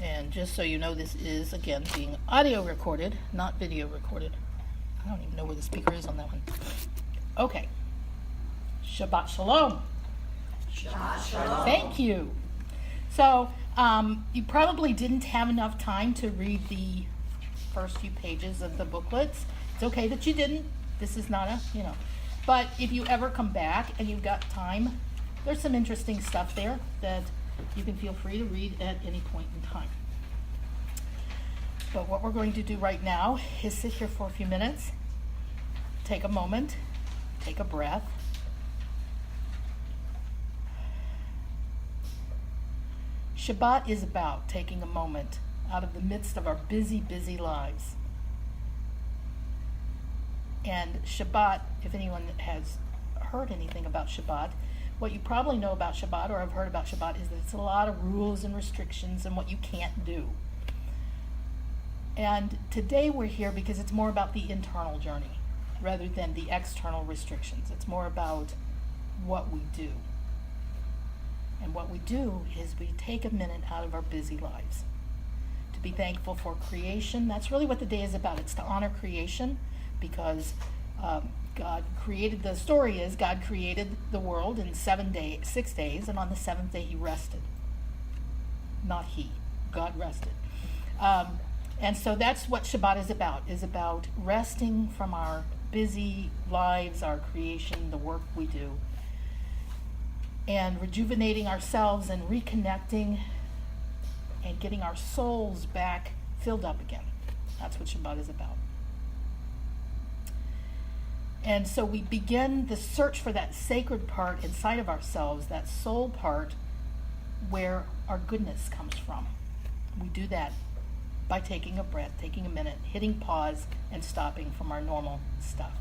And just so you know, this is, again, being audio recorded, not video recorded. I don't even know where the speaker is on that one. Okay. Shabbat Shalom. Shabbat Shalom. Thank you. So, you probably didn't have enough time to read the first few pages of the booklets. It's okay that you didn't. This is not a, But if you ever come back and you've got time, there's some interesting stuff there that you can feel free to read at any point in time. But what we're going to do right now is sit here for a few minutes, take a moment, take a breath. Shabbat is about taking a moment out of the midst of our busy, busy lives. And Shabbat, if anyone has heard anything about Shabbat, what you probably know about Shabbat, or have heard about Shabbat, is that it's a lot of rules and restrictions and what you can't do. And today we're here because it's more about the internal journey rather than the external restrictions. It's more about what we do. And what we do is we take a minute out of our busy lives to be thankful for creation. That's really what the day is about. It's to honor creation because God created, the story is God created the world in 6 days, and on the seventh day he rested. Not he, God rested. And so that's what Shabbat is about resting from our busy lives, our creation, the work we do, and rejuvenating ourselves and reconnecting and getting our souls back filled up again. That's what Shabbat is about. And so we begin the search for that sacred part inside of ourselves, that soul part where our goodness comes from. We do that by taking a breath, taking a minute, hitting pause, and stopping from our normal stuff.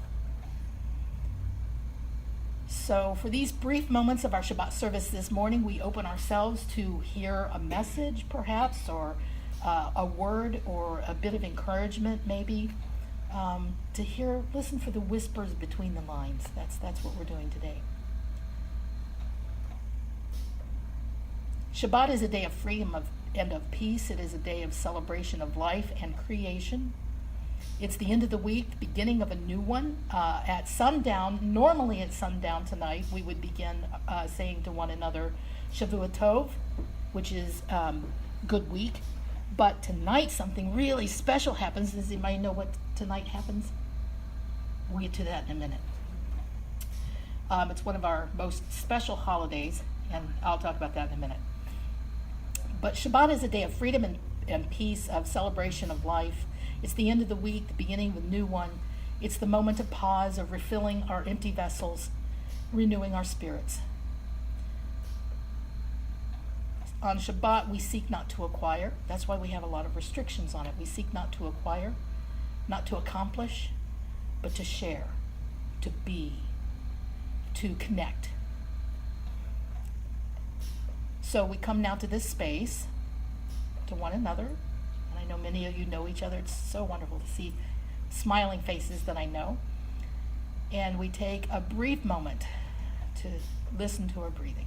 So for these brief moments of our Shabbat service this morning, we open ourselves to hear a message, perhaps, or a word, or a bit of encouragement, maybe. To listen for the whispers between the lines. That's what we're doing today. Shabbat is a day of freedom and of peace. It is a day of celebration of life and creation. It's the end of the week, the beginning of a new one. At sundown, normally at sundown tonight, we would begin saying to one another, Shavua Tov, which is good week. But tonight, something really special happens. Does anybody know what tonight happens? We'll get to that in a minute. It's one of our most special holidays, and I'll talk about that in a minute. But Shabbat is a day of freedom and peace, of celebration of life. It's the end of the week, the beginning of a new one. It's the moment of pause, of refilling our empty vessels, renewing our spirits. On Shabbat, we seek not to acquire. That's why we have a lot of restrictions on it. We seek not to acquire, not to accomplish, but to share, to be, to connect. So we come now to this space, to one another. And I know many of you know each other. It's so wonderful to see smiling faces that I know. And we take a brief moment to listen to our breathing.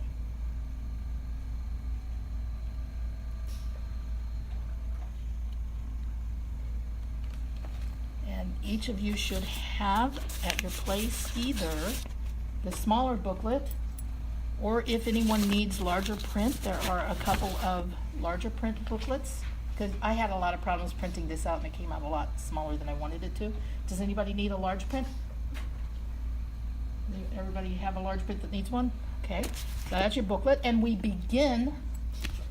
And each of you should have at your place either the smaller booklet, or if anyone needs larger print, there are a couple of larger print booklets, because I had a lot of problems printing this out and it came out a lot smaller than I wanted it to. Does anybody need a large print? Everybody have a large print that needs one? Okay, so that's your booklet, and we begin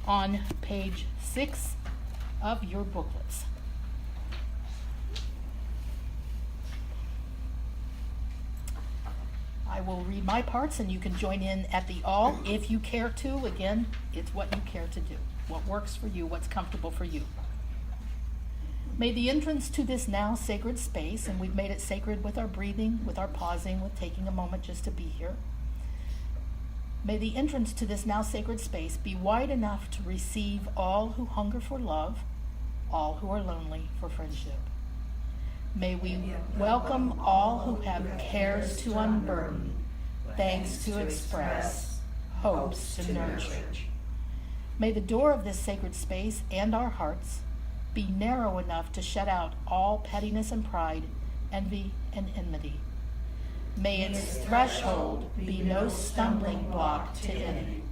on page 6 of your booklets. I will read my parts and you can join in at the all if you care to. Again, it's what you care to do, what works for you, what's comfortable for you. May the entrance to this now sacred space, and we've made it sacred with our breathing, with our pausing, with taking a moment just to be here. May the entrance to this now sacred space be wide enough to receive all who hunger for love, all who are lonely for friendship. May we welcome all who have cares to unburden, thanks to express, hopes to nurture. May the door of this sacred space and our hearts be narrow enough to shut out all pettiness and pride, envy and enmity. May its threshold be no stumbling block to any.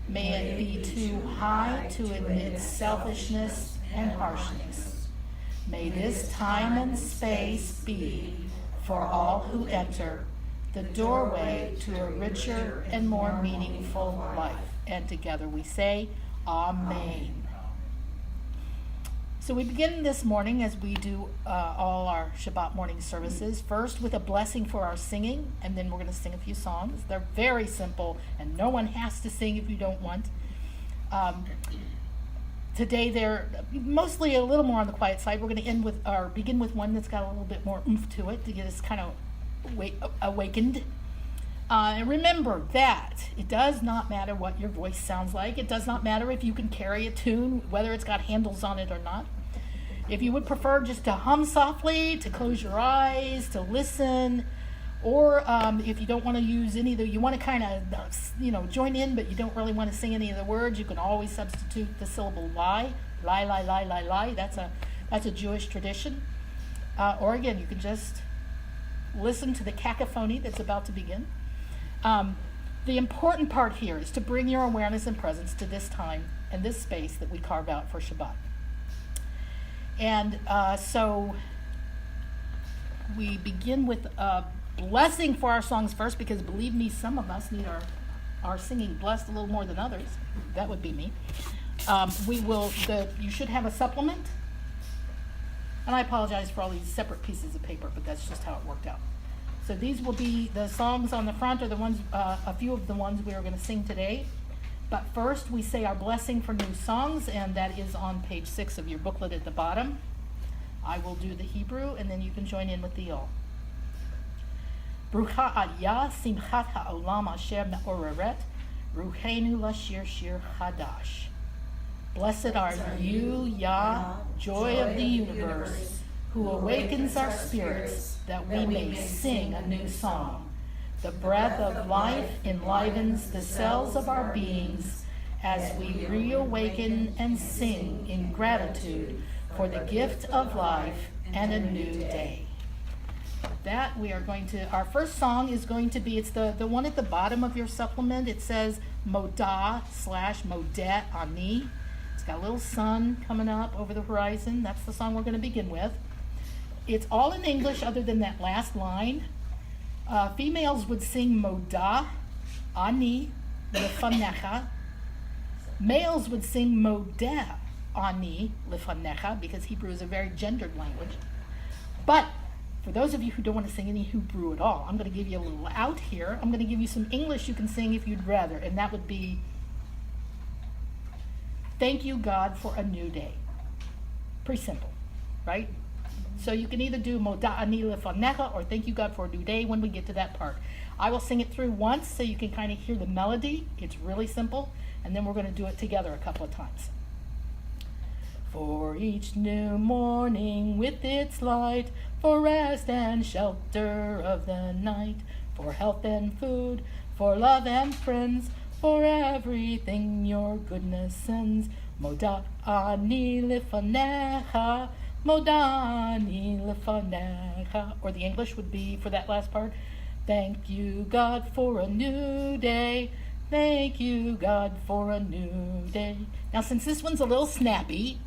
May it be too high to admit selfishness and harshness. May this time and space be, for all who enter, the doorway to a richer and more meaningful life. And together we say, Amen. So we begin this morning, as we do all our Shabbat morning services, first with a blessing for our singing, and then we're going to sing a few songs. They're very simple, and no one has to sing if you don't want. Today they're mostly a little more on the quiet side. We're going to begin with one that's got a little bit more oomph to it to get us kind of awakened. And remember that it does not matter what your voice sounds like. It does not matter if you can carry a tune, whether it's got handles on it or not. If you would prefer just to hum softly, to close your eyes, to listen, or if you don't want to use any of the, you want to kind of, join in, but you don't really want to sing any of the words, you can always substitute the syllable lie. Lie, lie, lie, lie, lie. That's a Jewish tradition. Or again, you can just listen to the cacophony that's about to begin. The important part here is to bring your awareness and presence to this time and this space that we carve out for Shabbat. And so we begin with a blessing for our songs first, because believe me, some of us need our singing blessed a little more than others. That would be me. You should have a supplement. And I apologize for all these separate pieces of paper, but that's just how it worked out. So these will be the songs on the front, are the ones, a few of the ones we are going to sing today. But first, we say our blessing for new songs, and that is on page 6 of your booklet at the bottom. I will do the Hebrew, and then you can join in with the all. Brucha Adya Simchat Ha'olam Asher Me'oreret Ruchenu Lashir Shir Chadash. Blessed are you, Yah, joy of the universe, who awakens our spirits that we may sing a new song. The breath of life enlivens the cells of our beings as we reawaken and sing in gratitude for the gift of life and a new day. That we are going to, our first song is going to be, it's the one at the bottom of your supplement. It says Modah/Modeh Ani. It's got a little sun coming up over the horizon. That's the song we're going to begin with. It's all in English other than that last line. Females would sing Modah Ani Lefanecha. Males would sing Modeh Ani Lefanecha, because Hebrew is a very gendered language. But for those of you who don't want to sing any Hebrew at all, I'm going to give you a little out here. I'm going to give you some English you can sing if you'd rather, and that would be, thank you, God, for a new day. Pretty simple, right? So you can either do Modah Ani Lefanecha or thank you, God, for a new day when we get to that part. I will sing it through once so you can kind of hear the melody. It's really simple. And then we're going to do it together a couple of times. For each new morning with its light, for rest and shelter of the night, for health and food, for love and friends, for everything your goodness sends. Modah Ani Lefanecha, Modah Ani Lefanecha. Or the English would be, for that last part, thank you, God, for a new day. Thank you, God, for a new day. Now, since this one's a little snappy,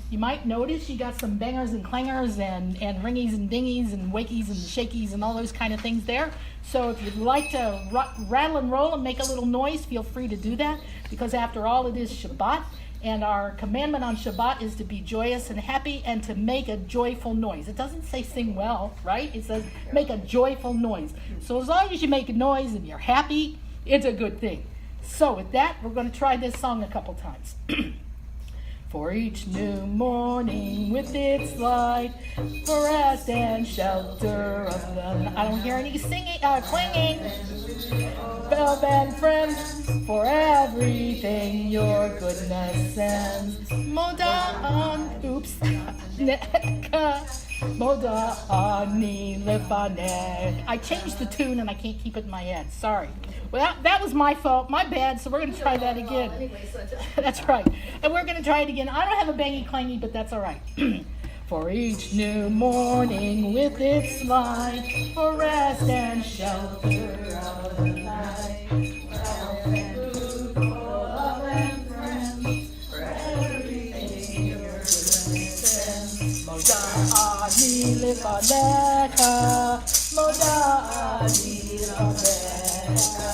you might notice you got some bangers and clangers and ringies and dingies and wakies and shakies and all those kind of things there. So if you'd like to rattle and roll and make a little noise, feel free to do that, because after all, it is Shabbat. And our commandment on Shabbat is to be joyous and happy and to make a joyful noise. It doesn't say sing well, right? It says make a joyful noise. So as long as you make a noise and you're happy, it's a good thing. So with that, we're going to try this song a couple times. For each new morning with its light, for rest and shelter of the night. I don't hear any singing, clinging. Love and friends, for everything your goodness sends. Modah, oops, Neka, Moda ani lefanech. I changed the tune and I can't keep it in my head. Sorry. Well, that was my fault. My bad. So we're going to try that again. Anyway, so That's right. And we're going to try it again. I don't have a bangy clangy, but that's all right. For each new morning with its light, for rest and shelter of the night, for health and food, for love and friends, for everything your goodness sends. Moda ani lefanecha, moda ani lefanecha.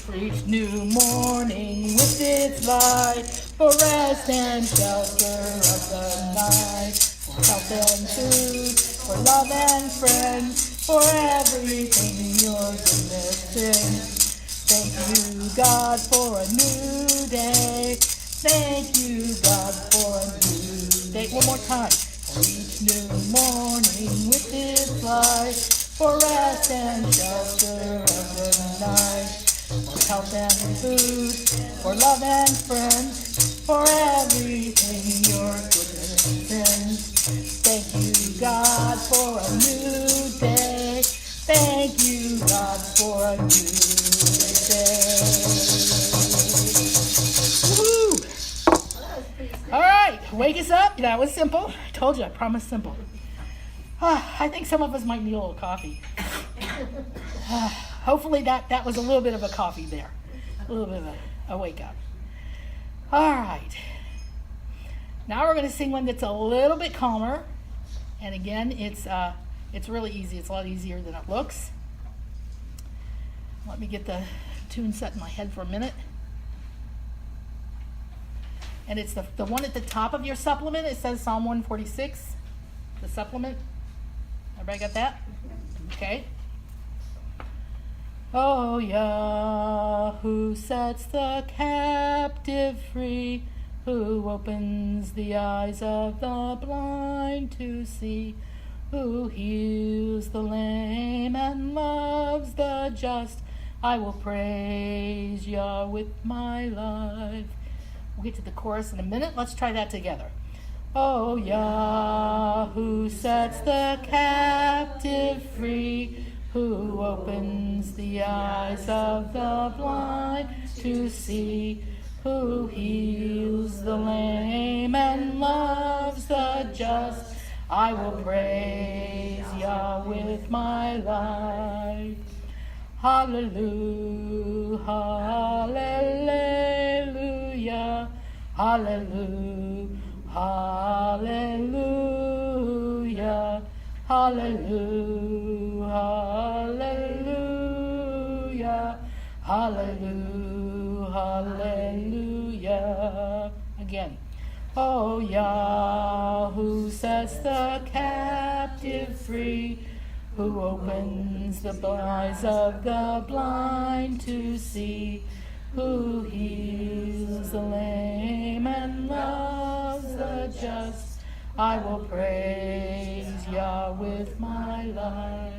For each new morning with its light, for rest and shelter of the night, for health and food, for love and friends, for everything your goodness brings. Thank you, God, for a new day. Thank you, God, for a new day. One more time. For each new morning with its light, for rest and shelter of the night, for health and food, for love and friends, for everything your goodness sends. Thank you, God, for a new day. Thank you, God, for a new day. Woo! All right, wake us up. That was simple. I told you, I promised simple. I think some of us might need a little coffee. Hopefully that was a little bit of a coffee there. A little bit of a wake up. All right. Now we're going to sing one that's a little bit calmer. And again, it's really easy. It's a lot easier than it looks. Let me get the tune set in my head for a minute. And it's the one at the top of your supplement. It says Psalm 146, the supplement. Everybody got that? Okay. Oh, Yah, who sets the captive free, who opens the eyes of the blind to see, who heals the lame and loves the just, I will praise Yah with my life. We'll get to the chorus in a minute. Let's try that together. Oh, Yah, who sets the captive free, who opens the eyes of the blind to see, who heals the lame and loves the just, I will praise Yah with my life. Hallelujah, hallelujah, hallelujah, hallelujah, hallelujah, hallelujah, hallelujah, hallelujah. Again. Oh, Yah, who sets the captive free, who opens the eyes of the blind to see, who heals the lame and loves the just, I will praise Yah with my life.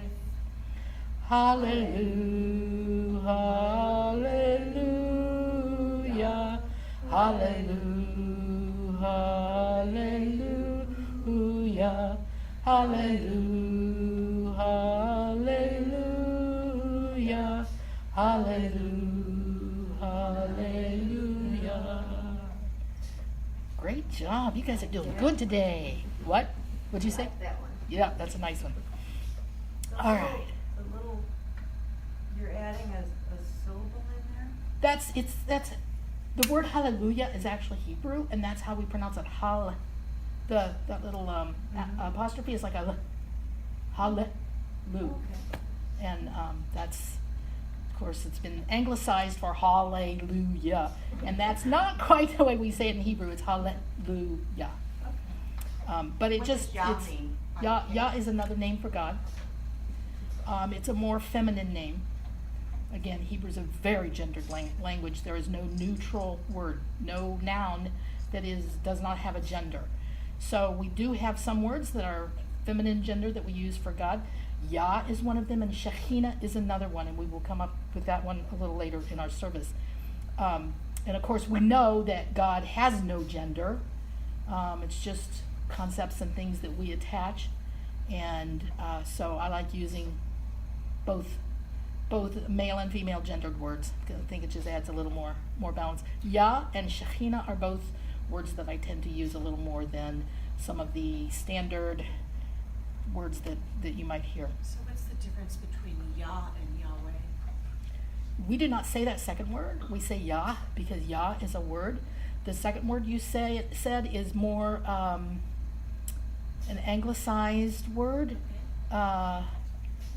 Hallelujah, hallelujah, hallelujah, hallelujah, hallelujah, hallelujah, hallelujah, hallelujah. Great job. You guys are doing good today. What? What'd you say? That one. Yeah, that's a nice one. The All little- right. The little, you're adding a syllable in there? That's the word hallelujah is actually Hebrew, and that's how we pronounce it. That little apostrophe is like a hallelujah, Okay. and that's, of course, it's been anglicized for hallelujah, and that's not quite the way we say it in Hebrew. It's hallelujah, but it What just does Yah it's mean? Yah is another name for God. It's a more feminine name. Again, Hebrew is a very gendered language. There is no neutral word, no noun that does not have a gender. So we do have some words that are feminine gender that we use for God. Yah is one of them, and Shekhinah is another one, and we will come up with that one a little later in our service. And of course, we know that God has no gender. It's just concepts and things that we attach. And so I like using both male and female gendered words, because I think it just adds a little more balance. Yah and Shekhinah are both words that I tend to use a little more than some of the standard words that you might hear. So what's the difference between Yah and Yahweh? We do not say that second word. We say Yah because Yah is a word. The second word you said is more an anglicized word.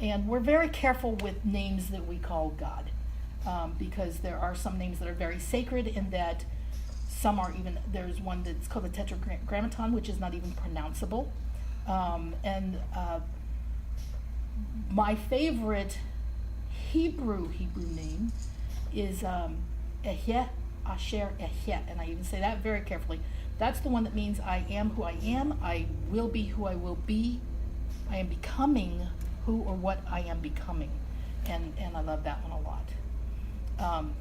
And we're very careful with names that we call God, because there are some names that are very sacred in that some are even, there's one that's called the Tetragrammaton, which is not even pronounceable. And my favorite Hebrew name is Ehyeh Asher Ehyeh, and I even say that very carefully. That's the one that means I am who I am, I will be who I will be, I am becoming who or what I am becoming, and I love that one a lot.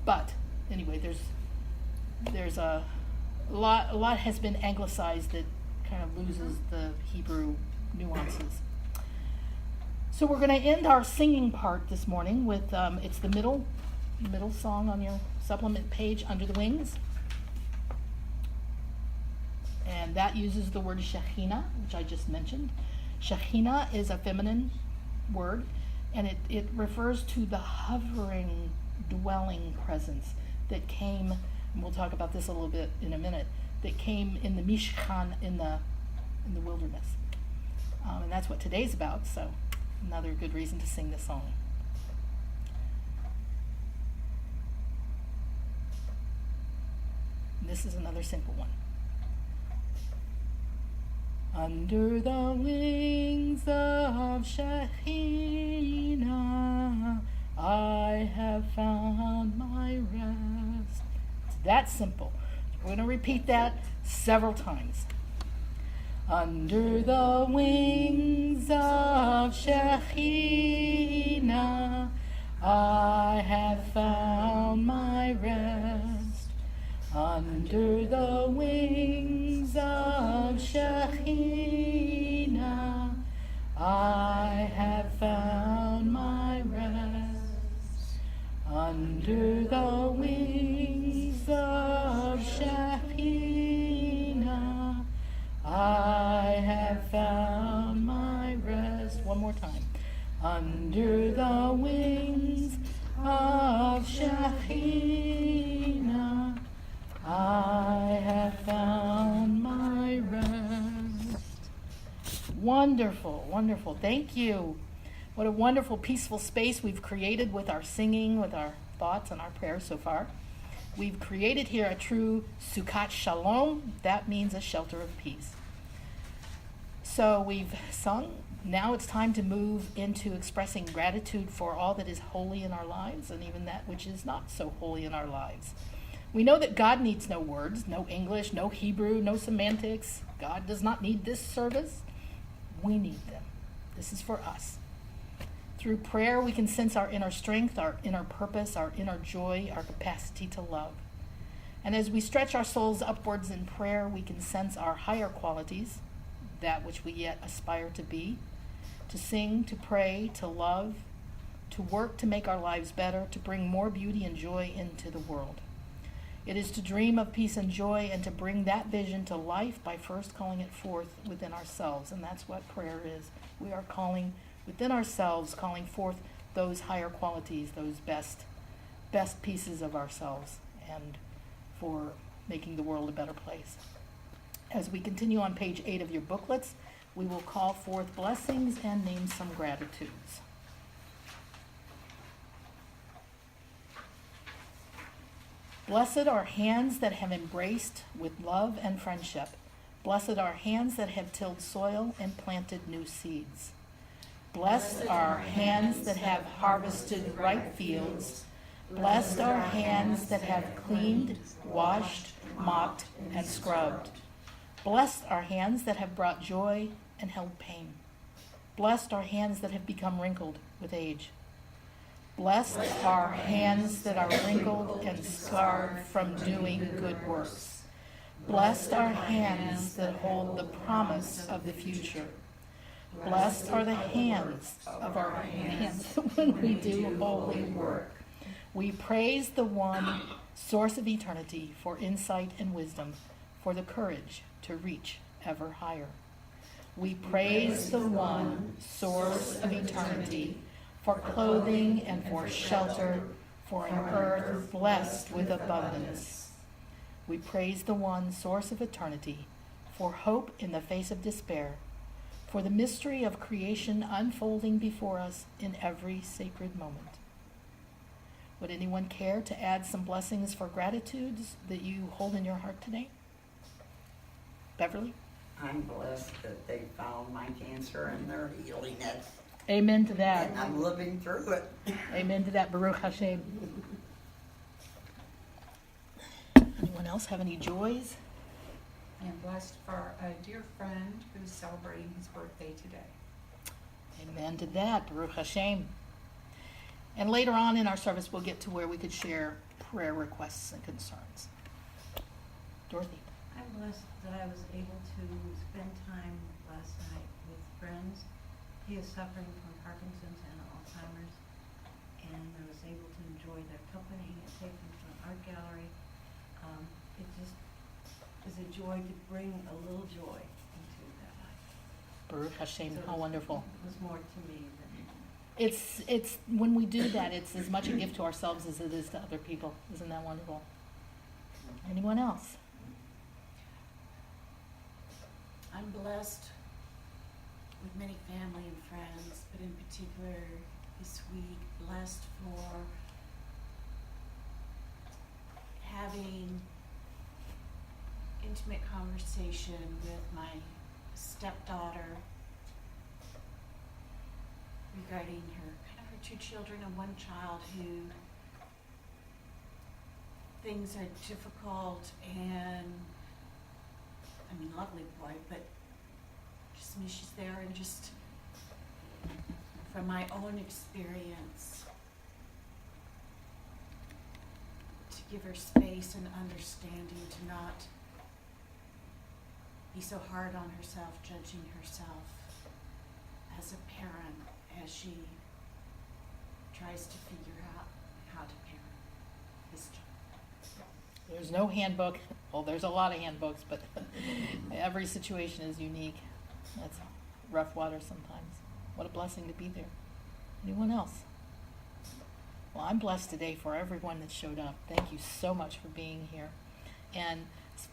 But anyway, there's a lot has been anglicized that kind of loses the Hebrew nuances. So we're going to end our singing part this morning with it's the middle song on your supplement page, Under the Wings. And that uses the word Shekhinah, which I just mentioned. Shekhinah is a feminine word, and it refers to the hovering, dwelling presence that came, and we'll talk about this a little bit in a minute, that came in the Mishkan in the wilderness. And that's what today's about, so another good reason to sing this song. And this is another simple one. Under the wings of Shekhinah, I have found my rest. It's that simple. We're going to repeat that several times. Under the wings of Shekhinah, I have found my rest. Under the wings of Shekhinah, I have found my rest. Under the wings of Shekhinah, I have found my rest. One more time. Under the wings of Shekhinah, I have found my rest. Wonderful, wonderful. Thank you. What a wonderful, peaceful space we've created with our singing, with our thoughts and our prayers so far. We've created here a true Sukkot Shalom. That means a shelter of peace. So we've sung. Now it's time to move into expressing gratitude for all that is holy in our lives and even that which is not so holy in our lives. We know that God needs no words, no English, no Hebrew, no semantics. God does not need this service. We need them. This is for us. Through prayer, we can sense our inner strength, our inner purpose, our inner joy, our capacity to love. And as we stretch our souls upwards in prayer, we can sense our higher qualities, that which we yet aspire to be, to sing, to pray, to love, to work to make our lives better, to bring more beauty and joy into the world. It is to dream of peace and joy and to bring that vision to life by first calling it forth within ourselves. And that's what prayer is. We are calling within ourselves, calling forth those higher qualities, those best pieces of ourselves, and for making the world a better place. As we continue on page 8 of your booklets, we will call forth blessings and name some gratitudes. Blessed are hands that have embraced with love and friendship. Blessed are hands that have tilled soil and planted new seeds. Blessed are hands that have harvested ripe fields. Blessed are hands that have cleaned, washed, mopped, and scrubbed. Blessed are hands that have brought joy and held pain. Blessed are hands that have become wrinkled with age. Blessed are hands that are wrinkled and scarred from doing good works. Blessed are hands that hold the promise of the future. Blessed are the hands of our hands when we do holy work. We praise the one source of eternity for insight and wisdom, for the courage to reach ever higher. We praise the one source of eternity for clothing and for shelter, for an earth blessed with abundance. We praise the one source of eternity for hope in the face of despair, for the mystery of creation unfolding before us in every sacred moment. Would anyone care to add some blessings for gratitudes that you hold in your heart today? Beverly? I'm blessed that they found my cancer and they're healing it. Amen to that. And I'm living through it. Amen to that. Baruch Hashem. Anyone else have any joys? I'm blessed for a dear friend who's celebrating his birthday today. Amen to that. Baruch Hashem. And later on in our service, we'll get to where we could share prayer requests and concerns. Dorothy. I'm blessed that I was able to spend time last night with friends. He is suffering from Parkinson's and Alzheimer's, and I was able to enjoy their company and take them to an art gallery. It just is a joy to bring a little joy into their life. Baruch Hashem. So How wonderful. It was more to me than It's when we do that, it's as much a gift to ourselves as it is to other people. Isn't that wonderful? Anyone else? I'm blessed with many family and friends, but in particular this week, blessed for having intimate conversation with my stepdaughter regarding her two children and one child who things are difficult and lovely boy, but just me, she's there, and just from my own experience to give her space and understanding, to not be so hard on herself, judging herself as a parent as she tries to figure out how to parent this child. There's no handbook. Well, there's a lot of handbooks, but every situation is unique. That's rough water sometimes. What a blessing to be there. Anyone else? Well, I'm blessed today for everyone that showed up. Thank you so much for being here. And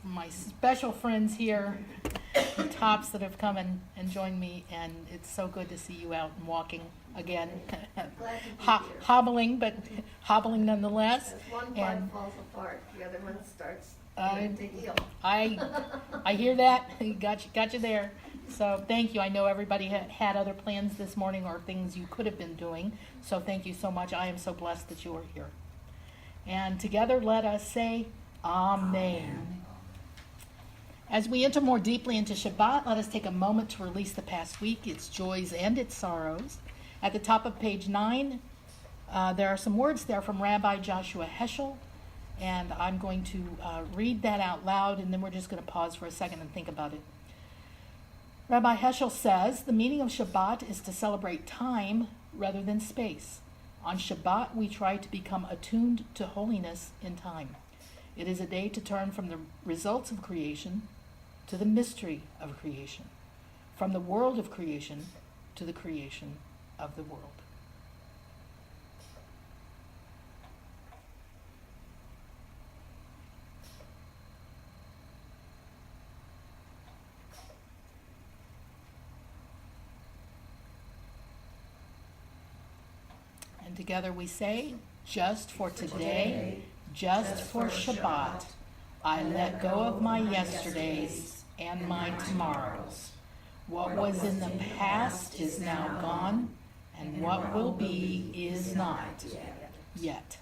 my special friends here, the tops that have come and joined me, and it's so good to see you out and walking again. Glad to be here. Hobbling, but hobbling nonetheless. As one part And falls apart, the other one starts I- to heal. I hear that. Got you there. So thank you. I know everybody had other plans this morning or things you could have been doing. So thank you so much. I am so blessed that you are here. And together let us say Amen. As we enter more deeply into Shabbat, let us take a moment to release the past week, its joys and its sorrows. At the top of page 9, there are some words there from Rabbi Joshua Heschel, and I'm going to read that out loud, and then we're just going to pause for a second and think about it. Rabbi Heschel says, the meaning of Shabbat is to celebrate time rather than space. On Shabbat, we try to become attuned to holiness in time. It is a day to turn from the results of creation to the mystery of creation, from the world of creation to the creation of the world. And together we say, just for today, just for Shabbat, I let go of my yesterdays and my tomorrows. What was in the past is now gone, and what will be is not yet.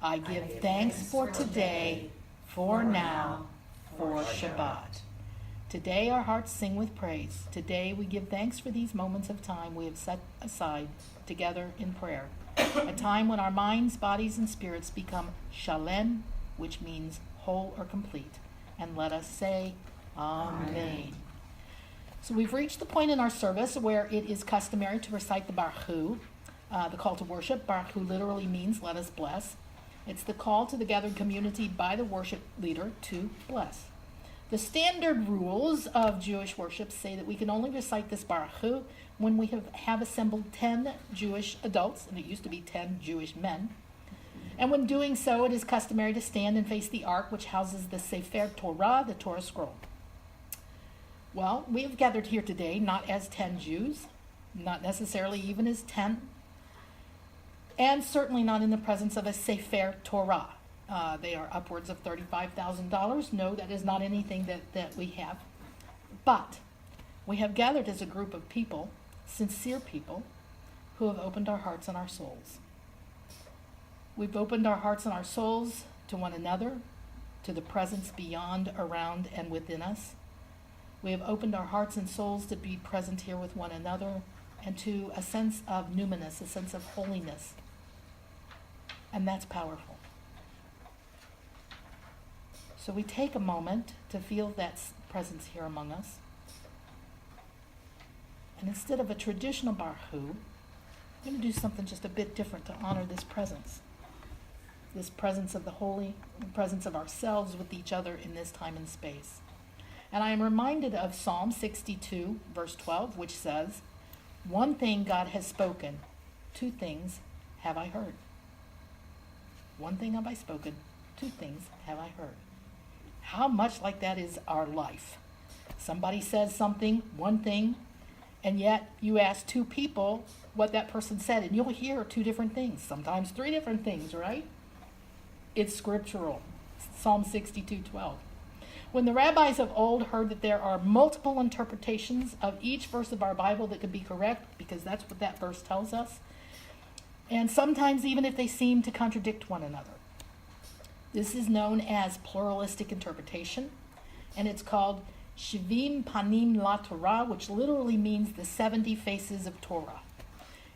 I give thanks for today, for now, for Shabbat. Today our hearts sing with praise. Today we give thanks for these moments of time we have set aside together in prayer. A time when our minds, bodies, and spirits become shalem, which means whole or complete. and let us say, Amen. So we've reached the point in our service where it is customary to recite the Baruch Hu, the call to worship. Baruch Hu literally means let us bless. It's the call to the gathered community by the worship leader to bless. The standard rules of Jewish worship say that we can only recite this Baruch Hu when we have assembled 10 Jewish adults, and it used to be 10 Jewish men. And when doing so, it is customary to stand and face the ark, which houses the Sefer Torah, the Torah scroll. Well, we have gathered here today not as 10 Jews, not necessarily even as 10, and certainly not in the presence of a Sefer Torah. They are upwards of $35,000. No, that is not anything that we have. But we have gathered as a group of people, sincere people, who have opened our hearts and our souls. We've opened our hearts and our souls to one another, to the presence beyond, around, and within us. We have opened our hearts and souls to be present here with one another and to a sense of numinous, a sense of holiness. And that's powerful. So we take a moment to feel that presence here among us. And instead of a traditional Baruch Hu, we're going to do something just a bit different to honor this presence of the holy, the presence of ourselves with each other in this time and space. And I am reminded of Psalm 62, verse 12, which says, "One thing God has spoken, two things have I heard." One thing have I spoken, two things have I heard. How much like that is our life? Somebody says something, one thing, and yet you ask two people what that person said, and you'll hear two different things, sometimes three different things, right? It's scriptural. Psalm 62:12. When the rabbis of old heard that there are multiple interpretations of each verse of our Bible that could be correct, because that's what that verse tells us, and sometimes even if they seem to contradict one another. This is known as pluralistic interpretation, and it's called Shivim Panim La Torah, which literally means the 70 faces of Torah.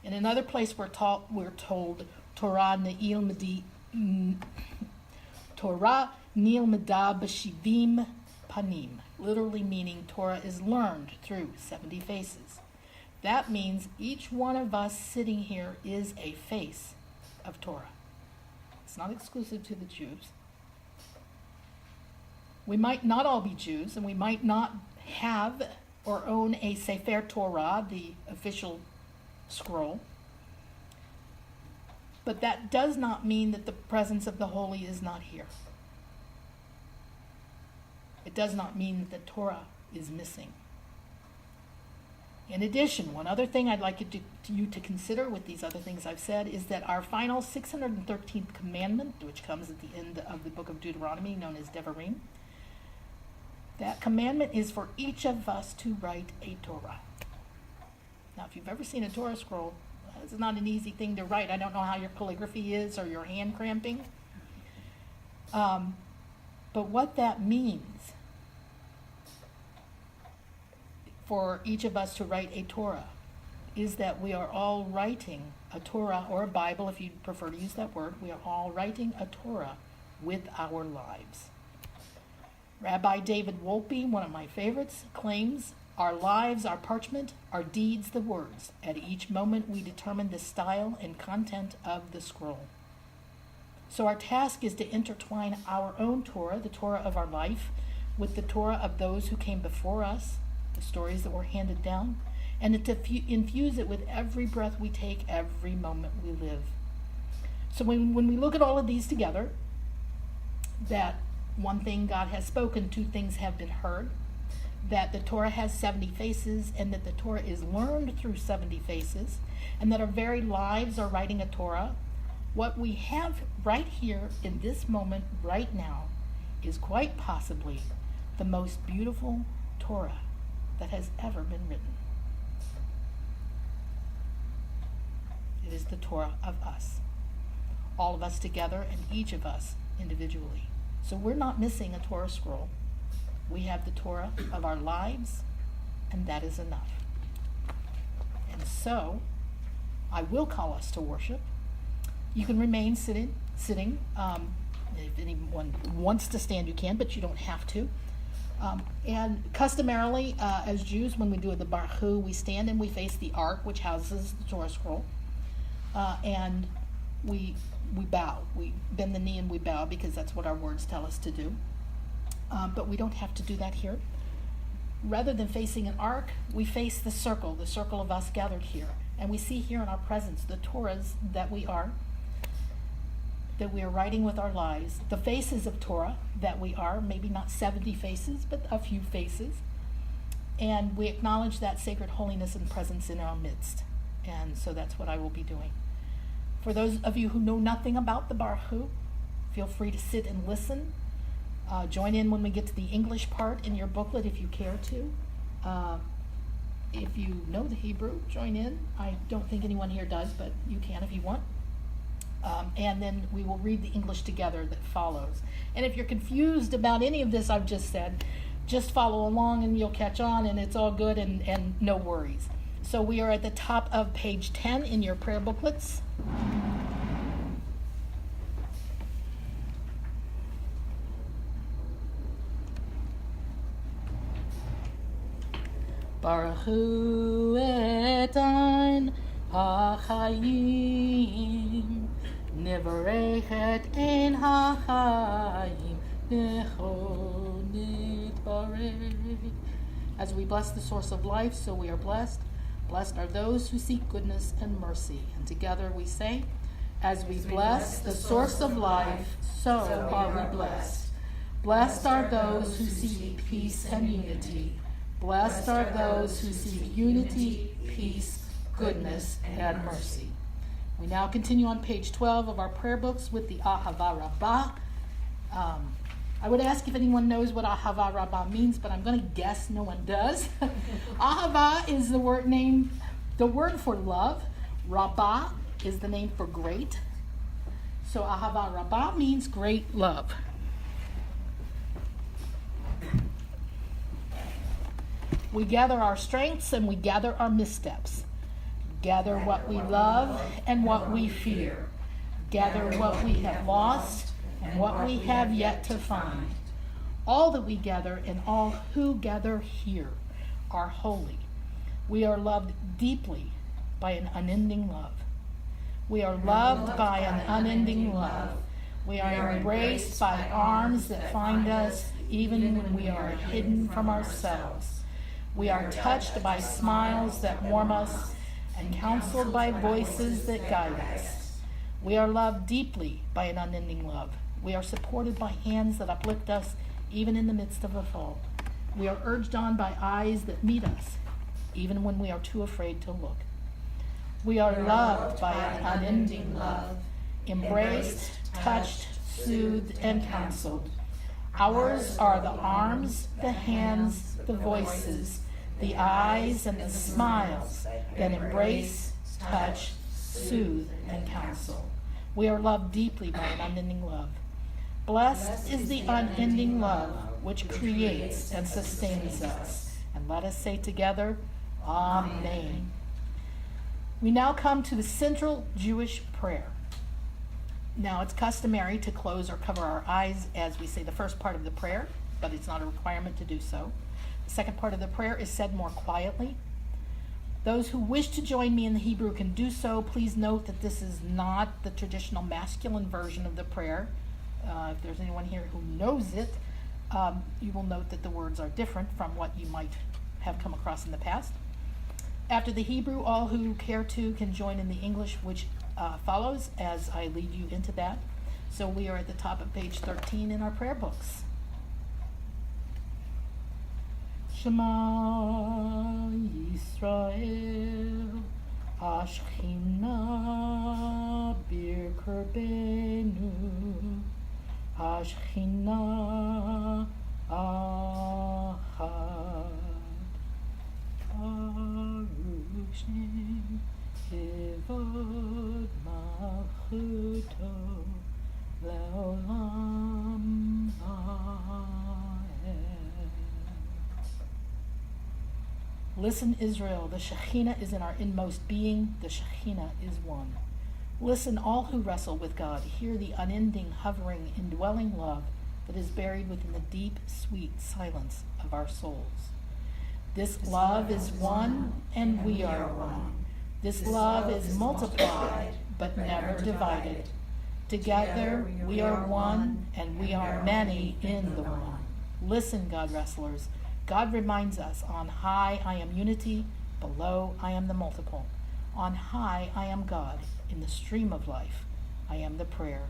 In another place we're told Torah Nilmeda B'Shivim Panim, literally meaning Torah is learned through 70 faces. That means each one of us sitting here is a face of Torah. It's not exclusive to the Jews. We might not all be Jews, and we might not have or own a Sefer Torah, the official scroll. But that does not mean that the presence of the holy is not here. It does not mean that the Torah is missing. In addition, one other thing I'd like you to consider with these other things I've said is that our final 613th commandment, which comes at the end of the book of Deuteronomy, known as Devarim, that commandment is for each of us to write a Torah. Now, if you've ever seen a Torah scroll, it's not an easy thing to write. I don't know how your calligraphy is or your hand cramping. But what that means for each of us to write a Torah is that we are all writing a Torah, or a Bible if you prefer to use that word. We are all writing a Torah with our lives. Rabbi David Wolpe, one of my favorites, claims, "Our lives are parchment, our deeds the words. At each moment we determine the style and content of the scroll." So our task is to intertwine our own Torah, the Torah of our life, with the Torah of those who came before us, the stories that were handed down, and to infuse it with every breath we take, every moment we live. So when we look at all of these together, that one thing God has spoken, two things have been heard, that the Torah has 70 faces, and that the Torah is learned through 70 faces, and that our very lives are writing a Torah, what we have right here in this moment, right now, is quite possibly the most beautiful Torah that has ever been written. It is the Torah of us, all of us together and each of us individually. So we're not missing a Torah scroll. We have the Torah of our lives, and that is enough. And so, I will call us to worship. You can remain sitting. If anyone wants to stand, you can, but you don't have to. And customarily, as Jews, when we do the Barhu, we stand and we face the Ark, which houses the Torah scroll, and we bow. We bend the knee and we bow because that's what our words tell us to do. But we don't have to do that here. Rather than facing an ark, we face the circle of us gathered here. And we see here in our presence the Torahs that we are writing with our lives, the faces of Torah that we are, maybe not 70 faces, but a few faces. And we acknowledge that sacred holiness and presence in our midst. And so that's what I will be doing. For those of you who know nothing about the Barhu, feel free to sit and listen. Join in when we get to the English part in your booklet if you care to. If you know the Hebrew, join in. I don't think anyone here does, but you can if you want. And then we will read the English together that follows. And if you're confused about any of this I've just said, just follow along and you'll catch on, and it's all good and no worries. So we are at the top of page 10 in your prayer booklets. Baruch Hu et ein hachayim, nevarechet ein hachayim, necho nitbarech. As we bless the source of life, so we are blessed. Blessed are those who seek goodness and mercy. And together we say, as we bless the source of life, so are we blessed. Blessed are those who seek peace and unity. Blessed are those who seek unity, peace, goodness, and mercy. We now continue on page 12 of our prayer books with the Ahava Rabbah. I would ask if anyone knows what Ahava Rabbah means, but I'm going to guess no one does. Ahava is the word for love. Rabbah is the name for great. So Ahava Rabbah means great love. We gather our strengths and we gather our missteps. Gather what we love and what we fear. Gather what we have lost and what we have yet to find. All that we gather and all who gather here are holy. We are loved deeply by an unending love. We are loved by an unending love. We are embraced by arms that find us even when we are hidden from ourselves. We are touched by smiles that warm us and counseled by voices that guide us. We are loved deeply by an unending love. We are supported by hands that uplift us even in the midst of a fall. We are urged on by eyes that meet us even when we are too afraid to look. We are loved by an unending love, embraced, touched, soothed, and counseled. Ours are the arms, the hands, the voices, the eyes, and the smiles that embrace, touch, soothe, and counsel. We are loved deeply by an unending love. Blessed is the unending love which creates and sustains us. And let us say together, Amen. We now come to the central Jewish prayer. Now, it's customary to close or cover our eyes as we say the first part of the prayer, but it's not a requirement to do so. The second part of the prayer is said more quietly. Those who wish to join me in the Hebrew can do so. Please note that this is not the traditional masculine version of the prayer. If there's anyone here who knows it, you will note that the words are different from what you might have come across in the past. After the Hebrew, all who care to can join in the English, which follows as I lead you into that. So we are at the top of page 13 in our prayer books. Shema Yisrael, Ashchina birkerbenu, Ashchina achad, Baruch Shem Kevod Malchuto Leolam Vaed. Listen, Israel, the Shekhinah is in our inmost being. The Shekhinah is one. Listen, all who wrestle with God, hear the unending, hovering, indwelling love that is buried within the deep, sweet silence of our souls. This love is one, and we are one. This love is multiplied, but never divided. Together we are one, and we are many in the one. Listen, God wrestlers. God reminds us, on high I am unity, below I am the multiple. On high I am God, in the stream of life I am the prayer.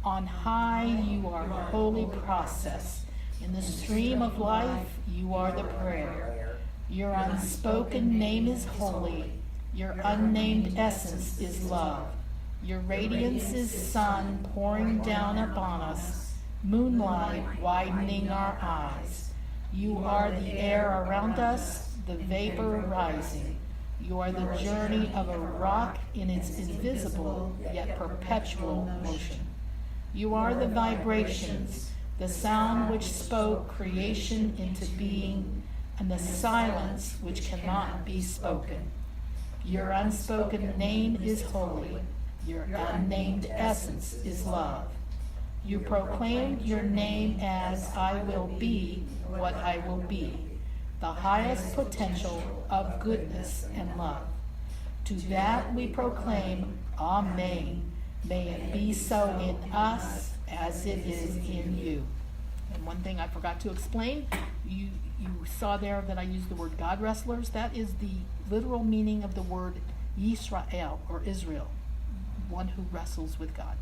On high you are the holy process, in the stream of life you are the prayer. Your unspoken name is holy, your unnamed essence is love. Your radiance is sun pouring down upon us, moonlight widening our eyes. You are the air around us, the vapor rising. You are the journey of a rock in its invisible yet perpetual motion. You are the vibrations, the sound which spoke creation into being, and the silence which cannot be spoken. Your unspoken name is holy. Your unnamed essence is love. You proclaimed your name as I will be what I will be, the highest potential of goodness and love. To that we proclaim, Amen. May it be so in us as it is in you. And one thing I forgot to explain, you saw there that I used the word God wrestlers. That is the literal meaning of the word Yisrael, or Israel, one who wrestles with God.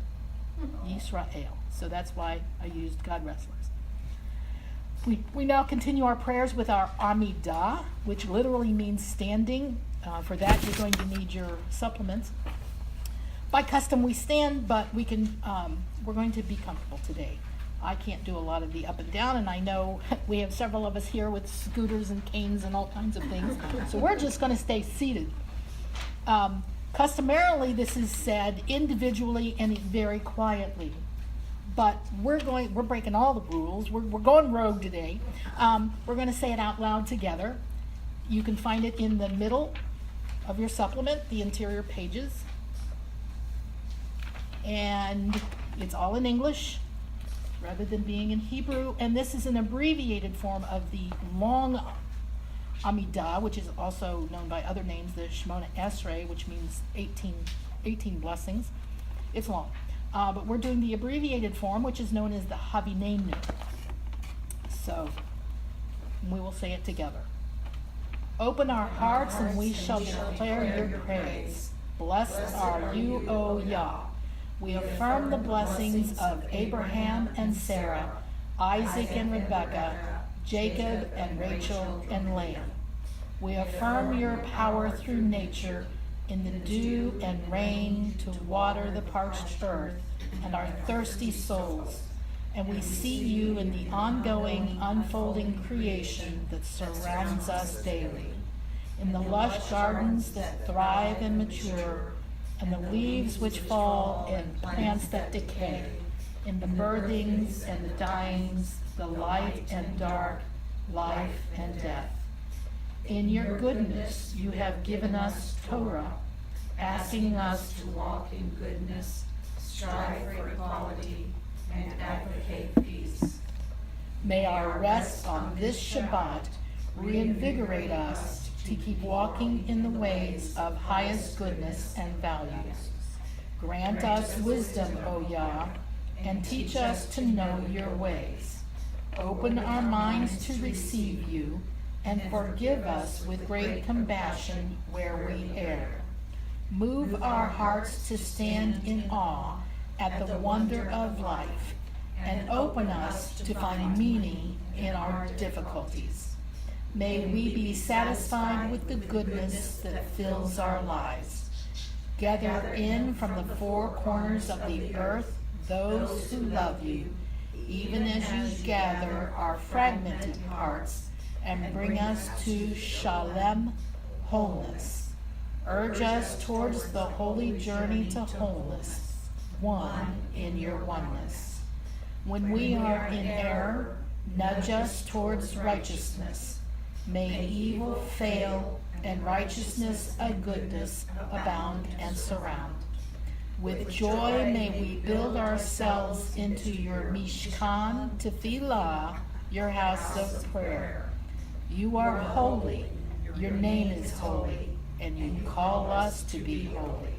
Yisrael. So that's why I used God wrestlers. We now continue our prayers with our Amidah, which literally means standing. For that, you're going to need your supplements. By custom, we stand, but we're going to be comfortable today. I can't do a lot of the up and down, and I know we have several of us here with scooters and canes and all kinds of things. So we're just going to stay seated. Customarily, this is said individually and very quietly. But we're breaking all the rules. We're going rogue today. We're going to say it out loud together. You can find it in the middle of your supplement, the interior pages. And it's all in English rather than being in Hebrew. And this is an abbreviated form of the long Amidah, which is also known by other names, the Shemona Esrei, which means 18 blessings. It's long. But we're doing the abbreviated form, which is known as the Havinenu. So we will say it together. Open our hearts and we shall declare your praise. Blessed are you, O Yah. We affirm the blessings of Abraham and Sarah, Isaac and Rebekah, Jacob and Rachel and Leah. We affirm your power through nature in the dew and rain to water the parched earth and our thirsty souls. And we see you in the ongoing, unfolding creation that surrounds us daily. In the lush gardens that thrive and mature, and the leaves which fall and plants that decay, in the birthings and the dyings, the light and dark, life and death. In your goodness you have given us Torah, asking us to walk in goodness, strive for equality, and advocate peace. May our rest on this Shabbat reinvigorate us to keep walking in the ways of highest goodness and values. Grant us wisdom, O Yah, and teach us to know your ways. Open our minds to receive you, and forgive us with great compassion where we err. Move our hearts to stand in awe at the wonder of life, and open us to find meaning in our difficulties. May we be satisfied with the goodness that fills our lives. Gather in from the four corners of the earth those who love you, even as you gather our fragmented parts and bring us to Shalem, wholeness. Urge us towards the holy journey to wholeness, one in your oneness. When we are in error, nudge us towards righteousness. May evil fail and righteousness and goodness abound and surround. With joy may we build ourselves into your Mishkan Tefillah, your house of prayer. You are holy, your name is holy, and you call us to be holy.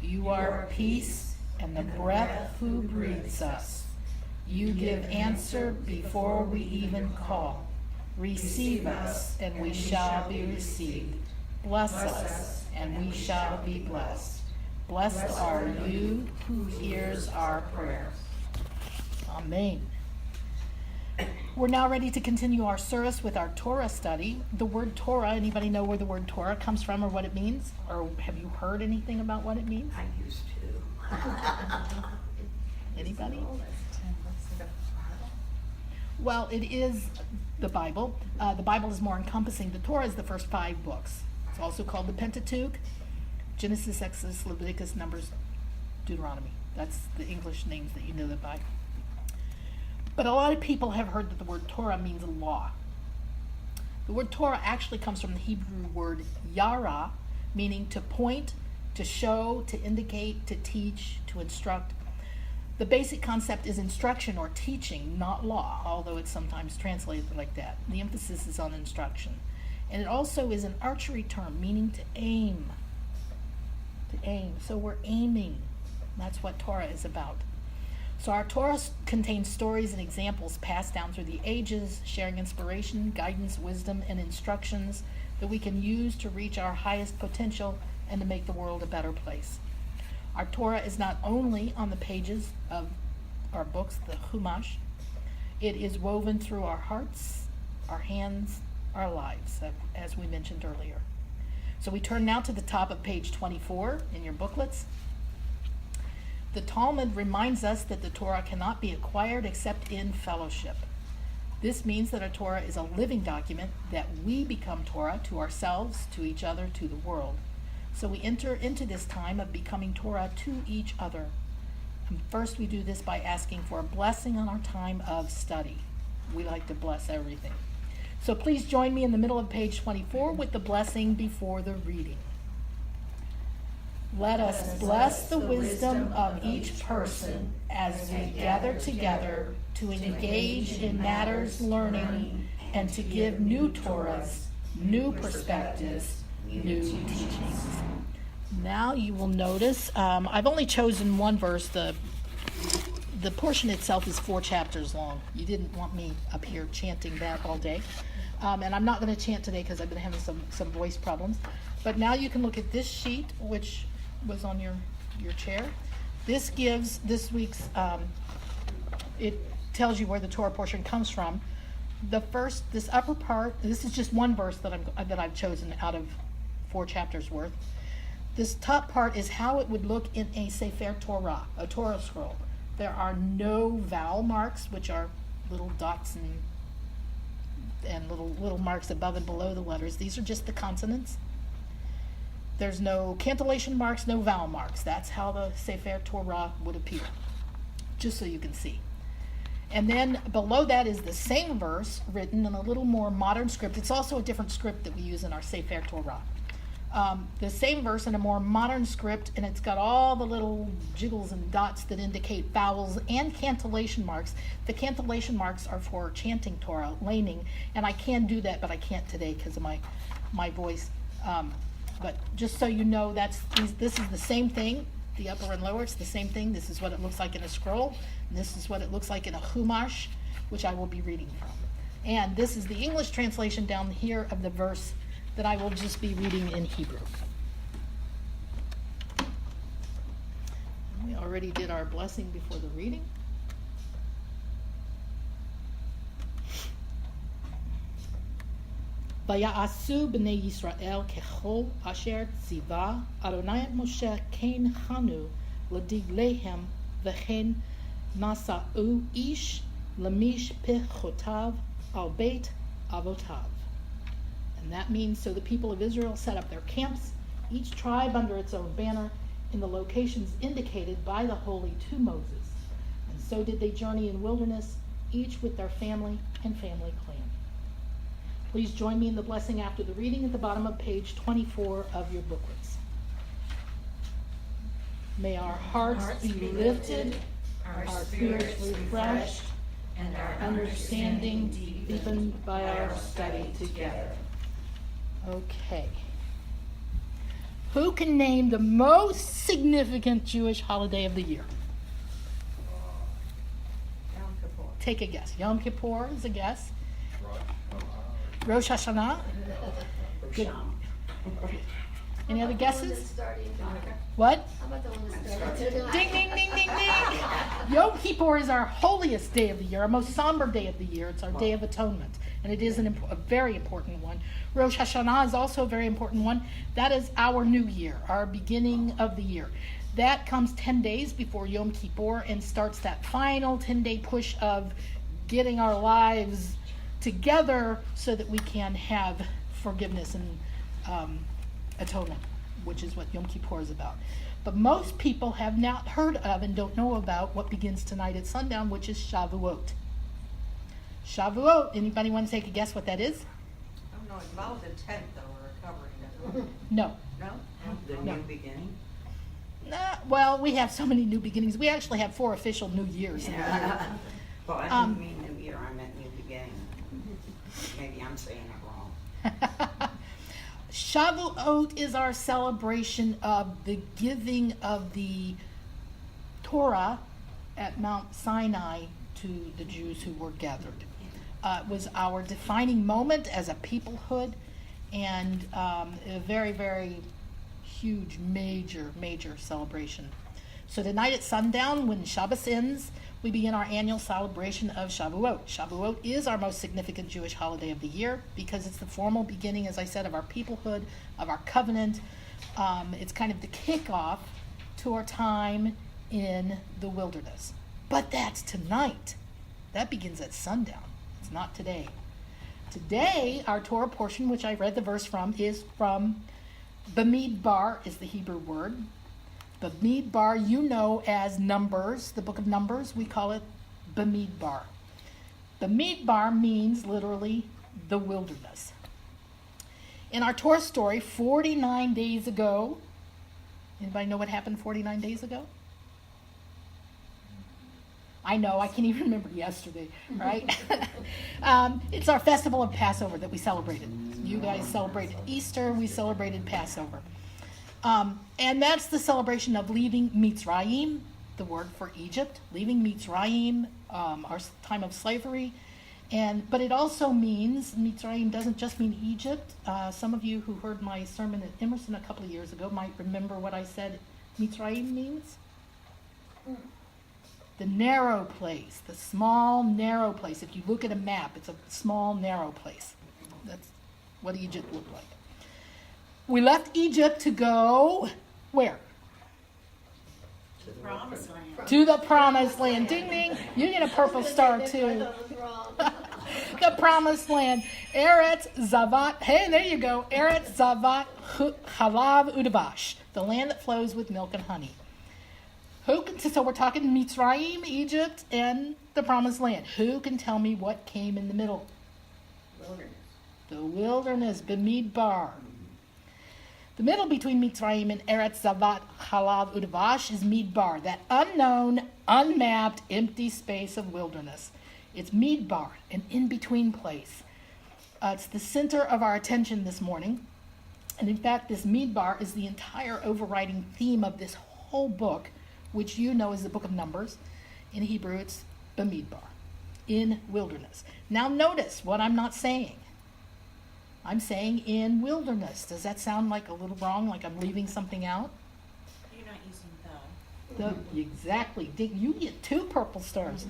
You are peace and the breath who breathes us. You give answer before we even call. Receive us, and we shall be received. Bless us, and we shall be blessed. Blessed are you who hears our prayers. Amen. We're now ready to continue our service with our Torah study. The word Torah, anybody know where the word Torah comes from or what it means? Or have you heard anything about what it means? I used to. Anybody? Well, it is the Bible. The Bible is more encompassing. The Torah is the first 5 books. It's also called the Pentateuch: Genesis, Exodus, Leviticus, Numbers, Deuteronomy. That's the English names that you know that by. But a lot of people have heard that the word Torah means law. The word Torah actually comes from the Hebrew word yara, meaning to point, to show, to indicate, to teach, to instruct. The basic concept is instruction or teaching, not law, although it's sometimes translated like that. The emphasis is on instruction. And it also is an archery term, meaning to aim. To aim. So we're aiming. That's what Torah is about. So our Torah contains stories and examples passed down through the ages, sharing inspiration, guidance, wisdom, and instructions that we can use to reach our highest potential and to make the world a better place. Our Torah is not only on the pages of our books, the Chumash. It is woven through our hearts, our hands, our lives, as we mentioned earlier. So we turn now to the top of page 24 in your booklets. The Talmud reminds us that the Torah cannot be acquired except in fellowship. This means that a Torah is a living document, that we become Torah to ourselves, to each other, to the world. So we enter into this time of becoming Torah to each other. And first we do this by asking for a blessing on our time of study. We like to bless everything. So please join me in the middle of page 24 with the blessing before the reading. Let us bless the wisdom of each person as we gather together to engage in matters learning and to give new Torahs, new perspectives, new teachings. Now you will notice, I've only chosen one verse. The portion itself is 4 chapters long. You didn't want me up here chanting that all day. And I'm not going to chant today because I've been having some voice problems. But now you can look at this sheet, which was on your chair. This gives this week's, it tells you where the Torah portion comes from. This upper part, this is just one verse that I've chosen out of 4 chapters worth. This top part is how it would look in a Sefer Torah, a Torah scroll. There are no vowel marks, which are little dots and little marks above and below the letters. These are just the consonants. There's no cantillation marks, no vowel marks. That's how the Sefer Torah would appear, just so you can see. And then below that is the same verse written in a little more modern script. It's also a different script that we use in our Sefer Torah. The same verse in a more modern script, and it's got all the little jiggles and dots that indicate vowels and cantillation marks. The cantillation marks are for chanting Torah, laning, and I can do that, but I can't today because of my voice. But just so you know, this is the same thing, the upper and lower, it's the same thing. This is what it looks like in a scroll, and this is what it looks like in a Chumash, which I will be reading from. And this is the English translation down here of the verse that I will just be reading in Hebrew. We already did our blessing before the reading. Vaya'asu b'nei Yisrael kechol asher tziva Adonai et Moshe ken chanu l'diglehem v'chen nasa'u ish lamish pechotav al beit avotav. And that means, so the people of Israel set up their camps, each tribe under its own banner, in the locations indicated by the holy to Moses. And so did they journey in wilderness, each with their family and family clan. Please join me in the blessing after the reading at the bottom of page 24 of your booklets. May our hearts be lifted, our spirits refreshed, and our understanding deepened by our study together. Okay. Who can name the most significant Jewish holiday of the year? Yom Kippur. Take a guess. Yom Kippur is a guess. Rosh Hashanah. Good. Any other How about the one that's guesses? starting tomorrow? What? How about the one that's starting tonight? Ding, ding, ding, ding, ding. Yom Kippur is our holiest day of the year, our most somber day of the year. It's our Day of Atonement, and it is a very important one. Rosh Hashanah is also a very important one. That is our new year, our beginning of the year. That comes 10 days before Yom Kippur and starts that final 10-day push of getting our lives together so that we can have forgiveness and atonement, which is what Yom Kippur is about. But most people have not heard of and don't know about what begins tonight at sundown, which is Shavuot. Shavuot, anybody want to take a guess what that is? Oh, no, it's about the tent that we're covering, No. no? The No. new beginning? Well, we have so many new beginnings. We actually have 4 official New Years in the year. Well, I Um, didn't mean new year, I meant new beginning. Maybe I'm saying it wrong. Shavuot is our celebration of the giving of the Torah at Mount Sinai to the Jews who were gathered. It was our defining moment as a peoplehood, and a very, very huge, major celebration. So tonight at sundown, when Shabbos ends, we begin our annual celebration of Shavuot. Shavuot is our most significant Jewish holiday of the year because it's the formal beginning, as I said, of our peoplehood, of our covenant. It's kind of the kickoff to our time in the wilderness. But that's tonight. That begins at sundown. It's not today. Today, our Torah portion, which I read the verse from, is from Bamidbar, is the Hebrew word. Bamidbar, you know as Numbers, the book of Numbers, we call it Bamidbar. Bamidbar means literally the wilderness. In our Torah story, 49 days ago, anybody know what happened 49 days ago? I know, I can't even remember yesterday, right? It's our festival of Passover that we celebrated. You guys celebrated Easter, we celebrated Passover. And that's the celebration of leaving Mitzrayim, the word for Egypt, leaving Mitzrayim, our time of slavery. But it also means, Mitzrayim doesn't just mean Egypt. Some of you who heard my sermon at Emerson a couple of years ago might remember what I said Mitzrayim means. The narrow place, the small, narrow place. If you look at a map, it's a small, narrow place. That's what Egypt looked like. We left Egypt to go where? To the Promised land. To the promised land. Ding, ding. You get a purple star I too. thought it was wrong. The promised land. Eretz Zavat. Hey, there you go. Eretz Zavat Halav Udavash. The land that flows with milk and honey. So we're talking Mitzrayim, Egypt, and the promised land. Who can tell me what came in the middle? Wilderness. The wilderness, Bamidbar. The middle between Mitzrayim and Eretz Zavat Halav Udavash is Midbar, that unknown, unmapped, empty space of wilderness. It's Midbar, an in-between place. It's the center of our attention this morning. And in fact, this Midbar is the entire overriding theme of this whole book, which you know is the book of Numbers. In Hebrew, it's Bamidbar, in wilderness. Now notice what I'm not saying. I'm saying in wilderness. Does that sound like a little wrong, like I'm leaving something out? You're not using the. Exactly. You get 2 purple stars.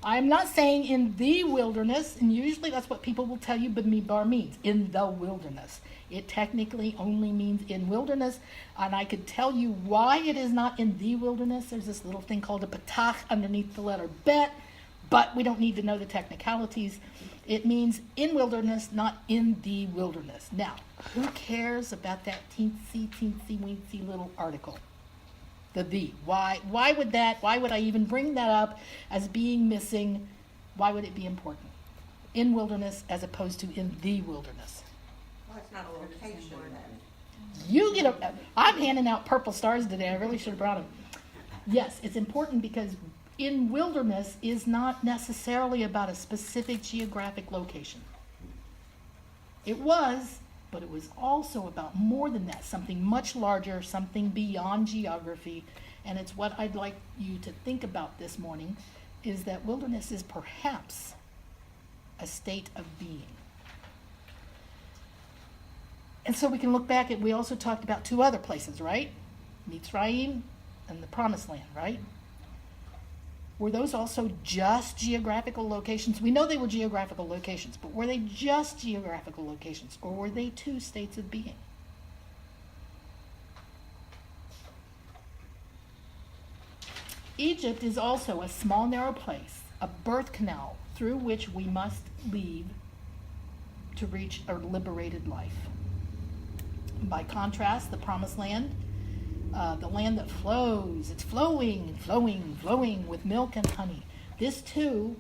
I'm not saying in the wilderness, and usually that's what people will tell you Bamidbar means, in the wilderness. It technically only means in wilderness, and I could tell you why it is not in the wilderness. There's this little thing called a patach underneath the letter bet, but we don't need to know the technicalities. It means in wilderness, not in the wilderness. Now, who cares about that teensy, weensy little article? The. Why would I even bring that up as being missing? Why would it be important? In wilderness as opposed to in the wilderness. Well, it's not a location then. You get a, I'm handing out purple stars today. I really should have brought them. Yes, it's important because in wilderness is not necessarily about a specific geographic location. It was, but it was also about more than that, something much larger, something beyond geography. And it's what I'd like you to think about this morning, is that wilderness is perhaps a state of being. And so we can look back at, we also talked about two other places, right? Mitzrayim and the Promised Land, right? Were those also just geographical locations? We know they were geographical locations, but were they just geographical locations, or were they two states of being? Egypt is also a small, narrow place, a birth canal through which we must leave to reach a liberated life. By contrast, the Promised Land, the land that flows, it's flowing, flowing, flowing with milk and honey. This too,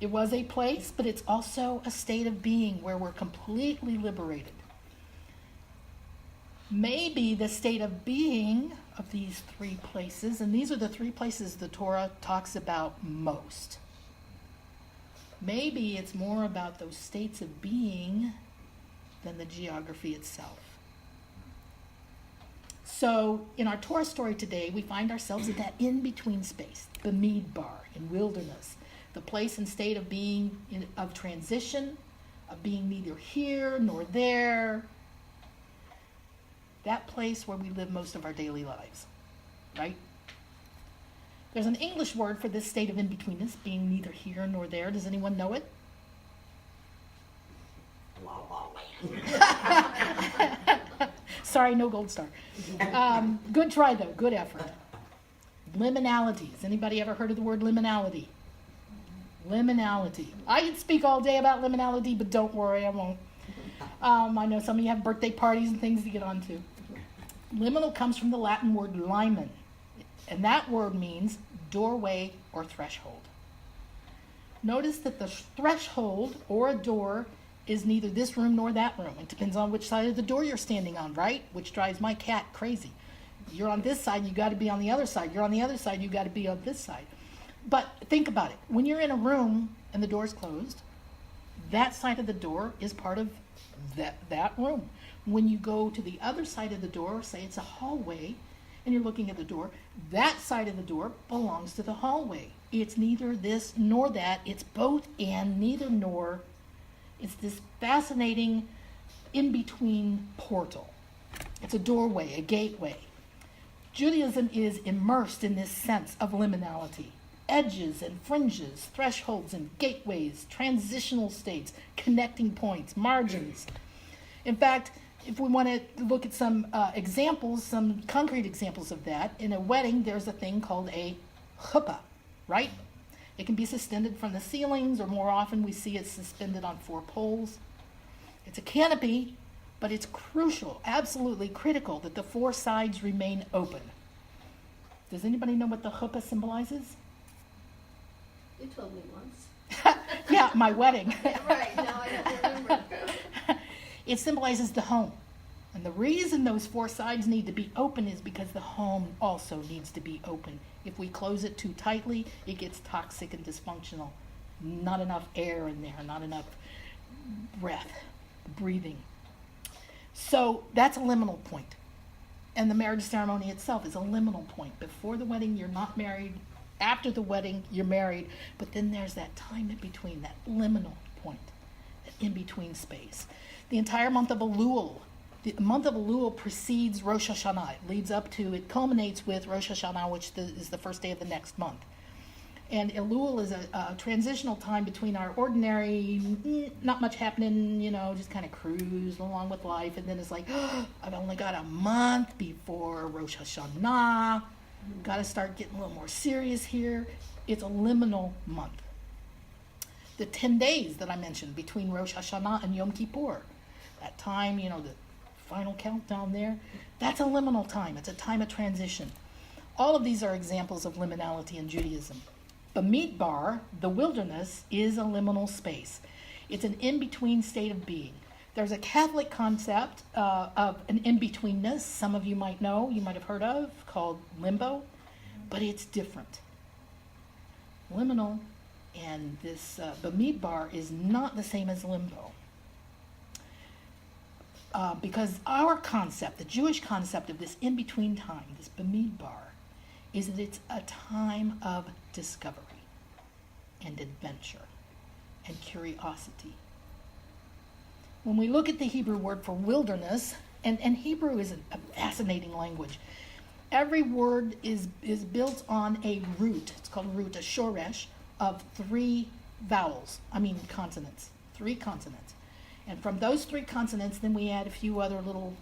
it was a place, but it's also a state of being where we're completely liberated. Maybe the state of being of these three places, and these are the three places the Torah talks about most. Maybe it's more about those states of being than the geography itself. So in our Torah story today, we find ourselves in that in-between space, Bamidbar, in wilderness, the place and state of being of transition, of being neither here nor there. That place where we live most of our daily lives, right? There's an English word for this state of in-betweenness, being neither here nor there. Does anyone know it? La La Land. Sorry, no gold star. Good try, though. Good effort. Liminality. Has anybody ever heard of the word liminality? Liminality. I could speak all day about liminality, but don't worry, I won't. I know some of you have birthday parties and things to get on to. Liminal comes from the Latin word limen, and that word means doorway or threshold. Notice that the threshold or a door is neither this room nor that room. It depends on which side of the door you're standing on, right? Which drives my cat crazy. You're on this side, you got to be on the other side. You're on the other side, you got to be on this side. But think about it. When you're in a room and the door's closed, that side of the door is part of that room. When you go to the other side of the door, say it's a hallway, and you're looking at the door, that side of the door belongs to the hallway. It's neither this nor that. It's both and, neither nor. It's this fascinating in-between portal. It's a doorway, a gateway. Judaism is immersed in this sense of liminality. Edges and fringes, thresholds and gateways, transitional states, connecting points, margins. In fact, if we want to look at some examples, some concrete examples of that, in a wedding, there's a thing called a chuppah, right? It can be suspended from the ceilings, or more often we see it suspended on 4 poles. It's a canopy, but it's crucial, absolutely critical, that the 4 sides remain open. Does anybody know what the chuppah symbolizes? You told me once. Yeah, my wedding. Right, now I don't remember. It symbolizes the home. And the reason those 4 sides need to be open is because the home also needs to be open. If we close it too tightly, it gets toxic and dysfunctional. Not enough air in there, not enough breath, breathing. So that's a liminal point. And the marriage ceremony itself is a liminal point. Before the wedding, you're not married. After the wedding, you're married. But then there's that time in between, that liminal point, that in-between space. The entire month of Elul, the month of Elul precedes Rosh Hashanah. It leads up to, it culminates with Rosh Hashanah, which is the first day of the next month. And Elul is a transitional time between our ordinary, not much happening, just kind of cruise along with life. And then it's like, I've only got a month before Rosh Hashanah. Got to start getting a little more serious here. It's a liminal month. The 10 days that I mentioned between Rosh Hashanah and Yom Kippur, that time, the final countdown there, that's a liminal time. It's a time of transition. All of these are examples of liminality in Judaism. Bamidbar, the wilderness, is a liminal space. It's an in-between state of being. There's a Catholic concept of an in-betweenness, some of you might know, you might have heard of, called limbo, but it's different. Liminal and this Bamidbar is not the same as limbo. Because our concept, the Jewish concept of this in-between time, this Bamidbar, is that it's a time of discovery and adventure and curiosity. When we look at the Hebrew word for wilderness, and Hebrew is a fascinating language. Every word is built on a root. It's called a root, a shoresh, of 3 consonants, 3 consonants. And from those 3 consonants, then we add a few other little,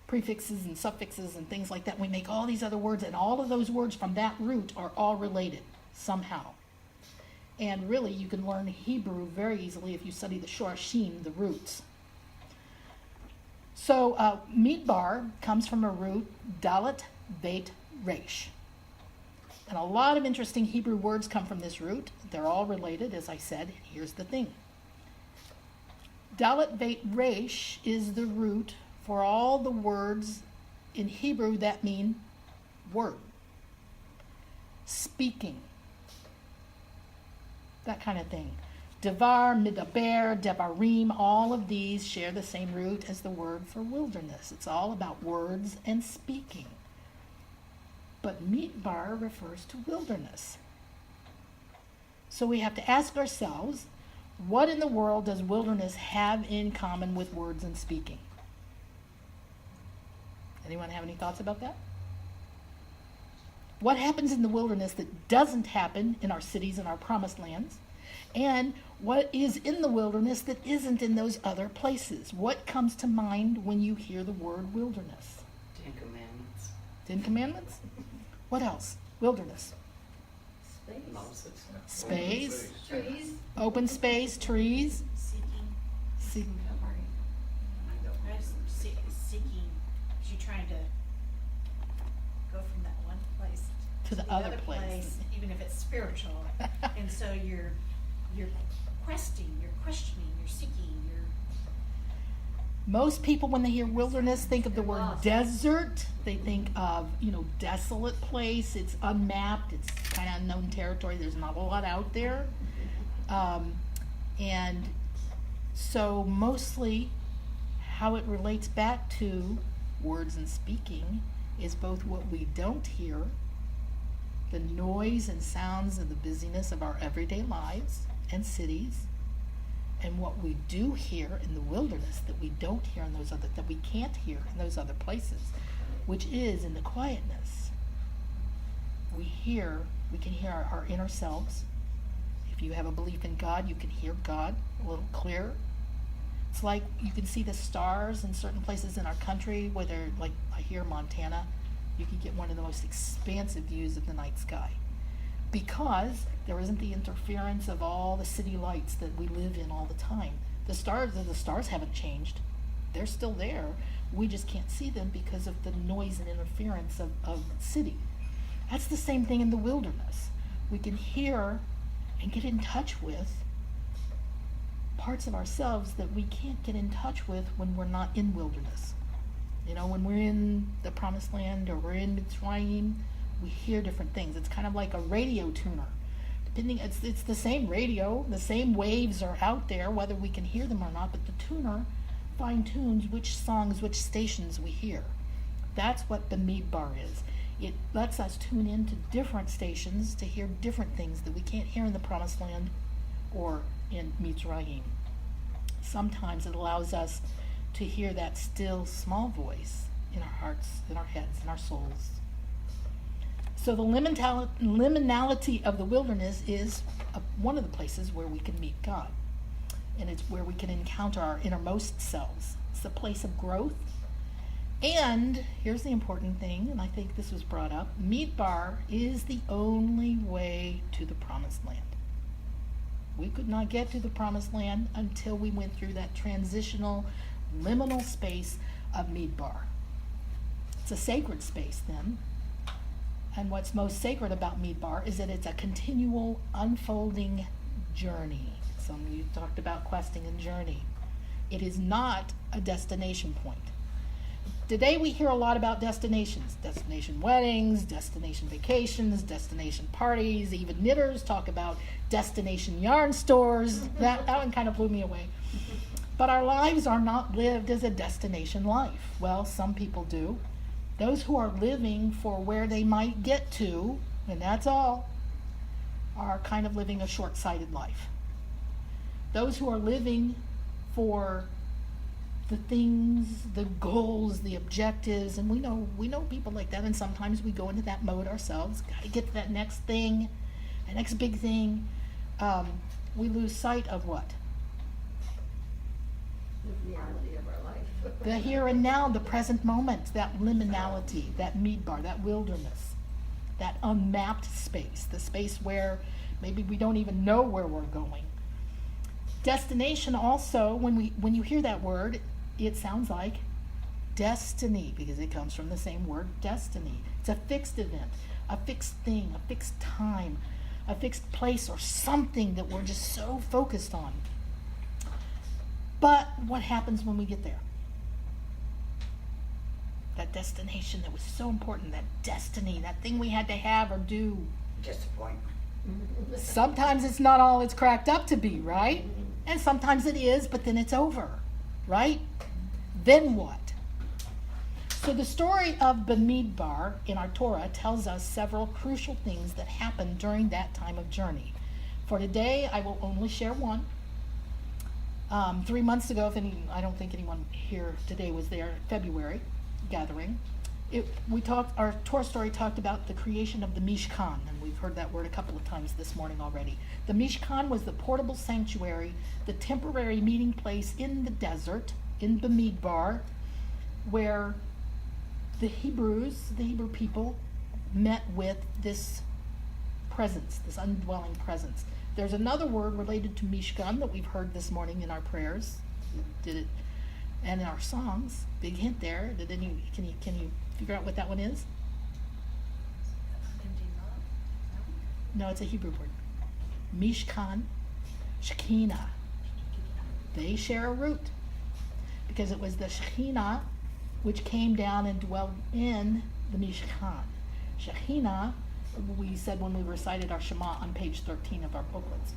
prefixes and suffixes and things like that. We make all these other words, and all of those words from that root are all related somehow. And really, you can learn Hebrew very easily if you study the shorashim, the roots. So, midbar comes from a root, dalet, bet, resh. And a lot of interesting Hebrew words come from this root. They're all related, as I said. Here's the thing. Dalet, bet, resh is the root for all the words in Hebrew that mean word, speaking, that kind of thing. Devar, midaber, devarim, all of these share the same root as the word for wilderness. It's all about words and speaking. But midbar refers to wilderness. So we have to ask ourselves, what in the world does wilderness have in common with words and speaking? Anyone have any thoughts about that? What happens in the wilderness that doesn't happen in our cities and our promised lands? And what is in the wilderness that isn't in those other places? What comes to mind when you hear the word wilderness? 10 Commandments. 10 Commandments? What else? Wilderness. Space. Moses. Space. Trees. Open space, trees. Seeking. Seeking. She's trying to go from that one place To the other place. even if it's spiritual. And so you're questing, you're questioning, you're seeking, you're Most people, when they hear wilderness, think of the word Lost. desert. They think of, desolate place. It's unmapped. It's kind of unknown territory. There's not a lot out there. And so mostly how it relates back to words and speaking is both what we don't hear, the noise and sounds and the busyness of our everyday lives and cities, and what we do hear in the wilderness that we don't hear in those other, that we can't hear in those other places, which is in the quietness. We can hear our inner selves. If you have a belief in God, you can hear God a little clearer. It's like you can see the stars in certain places in our country, whether, like I hear Montana, you can get one of the most expansive views of the night sky. Because there isn't the interference of all the city lights that we live in all the time. The stars haven't changed. They're still there. We just can't see them because of the noise and interference of the city. That's the same thing in the wilderness. We can hear and get in touch with parts of ourselves that we can't get in touch with when we're not in wilderness. When we're in the promised land or we're in Mitzrayim, we hear different things. It's kind of like a radio tuner. It's the same radio, the same waves are out there, whether we can hear them or not, but the tuner fine-tunes which songs, which stations we hear. That's what the midbar is. It lets us tune into different stations to hear different things that we can't hear in the promised land or in Mitzrayim. Sometimes it allows us to hear that still small voice in our hearts, in our heads, in our souls. So the liminality of the wilderness is one of the places where we can meet God. And it's where we can encounter our innermost selves. It's a place of growth. And here's the important thing, and I think this was brought up, Midbar is the only way to the promised land. We could not get to the promised land until we went through that transitional, liminal space of Midbar. It's a sacred space then. And what's most sacred about Midbar is that it's a continual unfolding journey. Some of you talked about questing and journey. It is not a destination point. Today we hear a lot about destinations, destination weddings, destination vacations, destination parties, even knitters talk about destination yarn stores. That one kind of blew me away. But our lives are not lived as a destination life. Well, some people do. Those who are living for where they might get to, and that's all, are kind of living a short-sighted life. Those who are living for the things, the goals, the objectives, and we know people like that, and sometimes we go into that mode ourselves. Got to get to that next thing, that next big thing. We lose sight of what? The reality of our life. The here and now, the present moment, that liminality, that midbar, that wilderness, that unmapped space, the space where maybe we don't even know where we're going. Destination also, when you hear that word, it sounds like destiny, because it comes from the same word, destiny. It's a fixed event, a fixed thing, a fixed time, a fixed place, or something that we're just so focused on. But what happens when we get there? That destination that was so important, that destiny, that thing we had to have or do. Disappointment. Sometimes it's not all it's cracked up to be, right? And sometimes it is, but then it's over, right? Then what? So the story of Bamidbar in our Torah tells us several crucial things that happened during that time of journey. For today, I will only share one. 3 months ago, I don't think anyone here today was there, February gathering. Our Torah story talked about the creation of the Mishkan, and we've heard that word a couple of times this morning already. The Mishkan was the portable sanctuary, the temporary meeting place in the desert, in Bamidbar, where the Hebrew people met with this presence, this indwelling presence. There's another word related to Mishkan that we've heard this morning in our prayers, and in our songs. Big hint there. Can you figure out what that one is? No, it's a Hebrew word. Mishkan, Shekhinah. They share a root, because it was the Shekhinah which came down and dwelled in the Mishkan. Shekhinah, we said when we recited our Shema on page 13 of our booklets.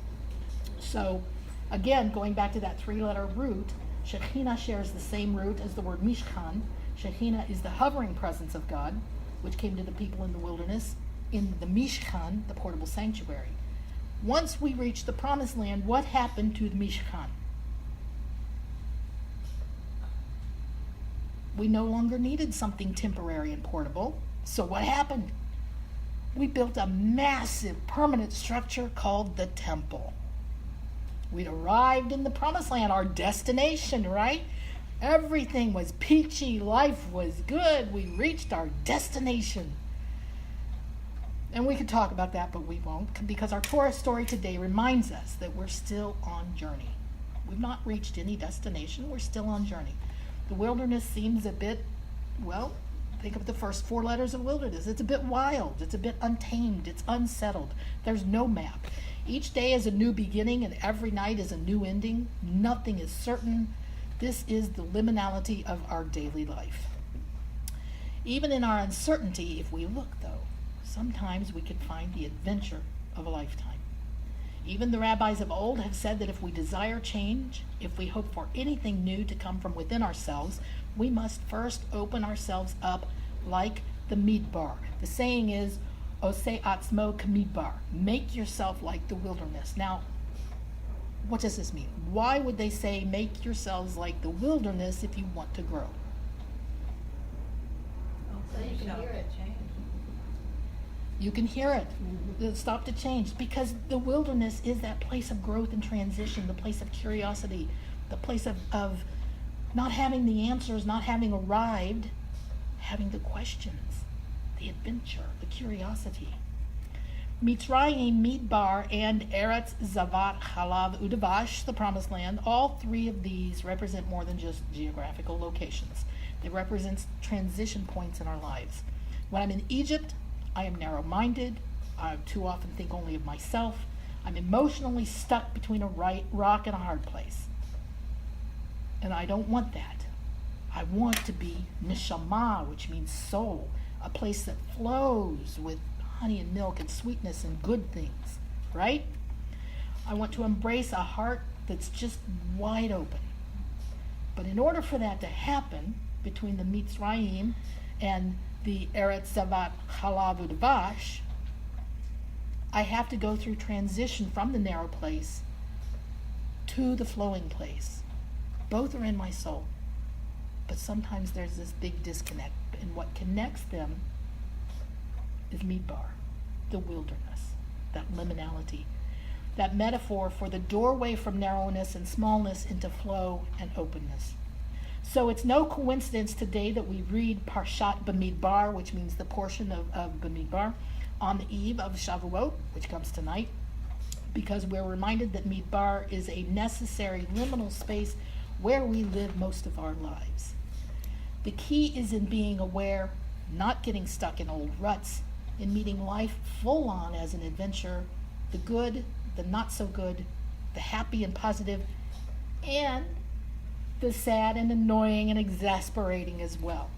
So, again, going back to that 3-letter root, Shekhinah shares the same root as the word Mishkan. Shekhinah is the hovering presence of God, which came to the people in the wilderness in the Mishkan, the portable sanctuary. Once we reached the promised land, what happened to the Mishkan? We no longer needed something temporary and portable. So what happened? We built a massive permanent structure called the temple. We'd arrived in the promised land, our destination, right? Everything was peachy, life was good. We reached our destination. And we could talk about that, but we won't, because our Torah story today reminds us that we're still on journey. We've not reached any destination, we're still on journey. The wilderness seems a bit, think of the first 4 letters of wilderness. It's a bit wild, it's a bit untamed, it's unsettled. There's no map. Each day is a new beginning and every night is a new ending. Nothing is certain. This is the liminality of our daily life. Even in our uncertainty, if we look though, sometimes we can find the adventure of a lifetime. Even the rabbis of old have said that if we desire change, if we hope for anything new to come from within ourselves, we must first open ourselves up like the midbar. The saying is, Oseh atzmo k'midbar. Make yourself like the wilderness. Now, what does this mean? Why would they say make yourselves like the wilderness if you want to grow? So you can hear it. You can hear it. Stop to change. Because the wilderness is that place of growth and transition, the place of curiosity, the place of not having the answers, not having arrived, having the questions, the adventure, the curiosity. Mitzrayim, Midbar, and Eretz Zavat, Chalav, Udavash, the Promised Land, all 3 of these represent more than just geographical locations. They represent transition points in our lives. When I'm in Egypt, I am narrow-minded. I too often think only of myself. I'm emotionally stuck between a rock and a hard place. And I don't want that. I want to be neshama, which means soul, a place that flows with honey and milk and sweetness and good things, right? I want to embrace a heart that's just wide open. But in order for that to happen, between the Mitzrayim and the Eretz Zavat Chalav Udvash, I have to go through transition from the narrow place to the flowing place. Both are in my soul. But sometimes there's this big disconnect, and what connects them is Midbar, the wilderness, that liminality, that metaphor for the doorway from narrowness and smallness into flow and openness. So it's no coincidence today that we read Parshat Bamidbar, which means the portion of Bamidbar, on the eve of Shavuot, which comes tonight, because we're reminded that Midbar is a necessary liminal space where we live most of our lives. The key is in being aware, not getting stuck in old ruts, in meeting life full on as an adventure, the good, the not so good, the happy and positive, and the sad and annoying and exasperating as well.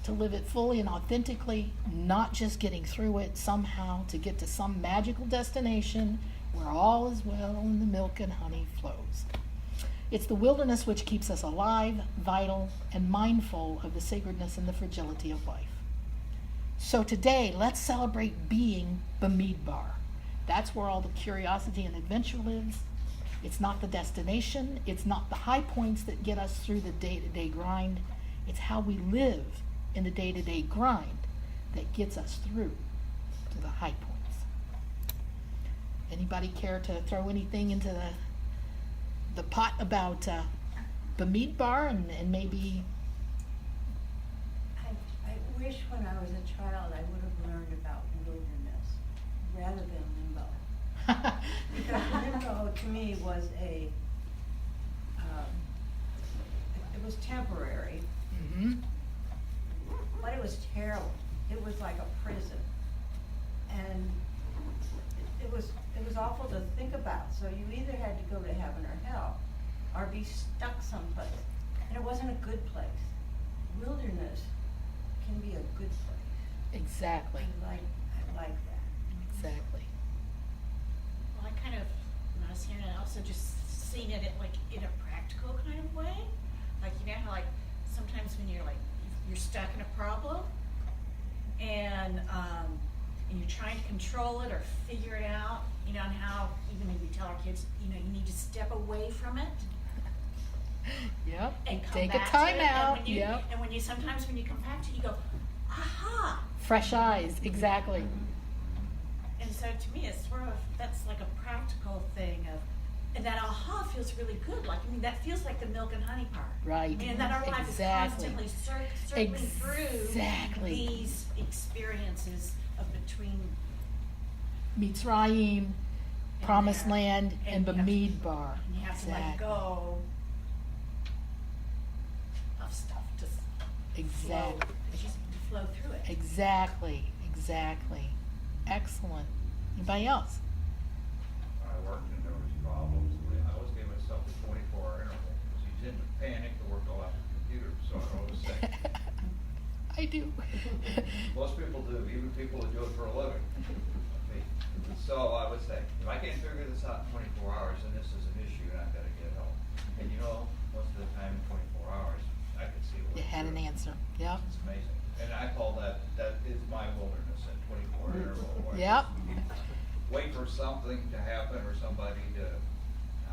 To live it fully and authentically, not just getting through it somehow to get to some magical destination where all is well and the milk and honey flows. It's the wilderness which keeps us alive, vital, and mindful of the sacredness and the fragility of life. So today, let's celebrate being Bamidbar. That's where all the curiosity and adventure lives. It's not the destination. It's not the high points that get us through the day-to-day grind. It's how we live in the day-to-day grind that gets us through to the high points. Anybody care to throw anything into the pot about Bamidbar and maybe... I wish when I was a child I would have learned about wilderness rather than limbo. Because limbo to me was it was temporary, but it was terrible. It was like a prison. And it was awful to think about. So you either had to go to heaven or hell, or be stuck someplace. And it wasn't a good place. Wilderness can be a good place. Exactly. I like that. Exactly. Well, I kind of, when I was hearing it, also just seeing it like in a practical kind of way. Like, you know how like sometimes when you're stuck in a problem and you're trying to control it or figure it out, you know, and how even when we tell our kids, you know, you need to step away from it Yep. and come Take a back time to it. out. And when you, Yep. and when you sometimes when you come back to it, you go, aha. Fresh eyes. Exactly. And so to me, it's sort of, that's like a practical thing of, and that aha feels really good. Like, I mean, that feels like the milk and honey part. Right. I mean, and that our life Exactly. is constantly circling Exactly. through these experiences of between. Mitzrayim, And Promised there. Land, and And you have to- Bamidbar. And you have to let go of stuff to Exactly. flow, just to flow through it. Exactly. Exactly. Excellent. Anybody else? I worked and there was problems, I always gave myself a 24-hour interval, because you tend to panic to work all out the computer, so I always say, I do. most people do, even people who do it for a living. So I would say, if I can't figure this out in 24 hours, then this is an issue and I've got to get help. And you know, most of the time in 24 hours, I can see a way You had an through it. answer. Yep. It's amazing. And I call that is my wilderness at 24 interval. where I Yep. just wait for something to happen or somebody to,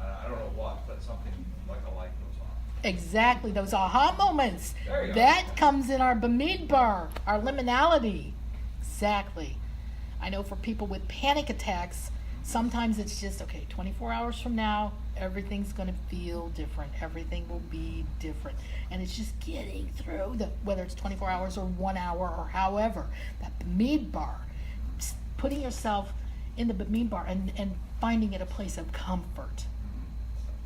I don't know what, but something like a light goes on. Exactly. Those aha moments. There you go. That comes in our Bamidbar, our liminality. Exactly. I know for people with panic attacks, sometimes it's just, okay, 24 hours from now, everything's going to feel different. Everything will be different. And it's just getting through, whether it's 24 hours or 1 hour or however, that Bamidbar, putting yourself in the Bamidbar and finding it a place of comfort.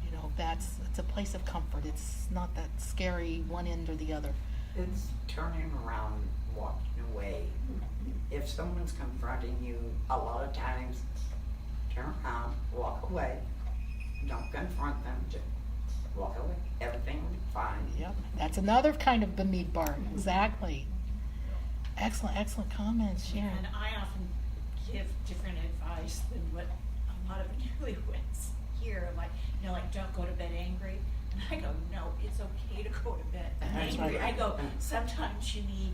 You know, it's a place of comfort. It's not that scary one end or the other. It's turning around, walking away. If someone's confronting you, a lot of times, turn around, walk away. Don't confront them, just walk away. Everything fine. Yep, that's another kind of Bamidbar, exactly. Excellent comments, Sharon. And I often give different advice than what a lot of newlyweds hear, like, like, don't go to bed angry. And I go, no, it's okay to go to bed That's angry. right. I go, sometimes you need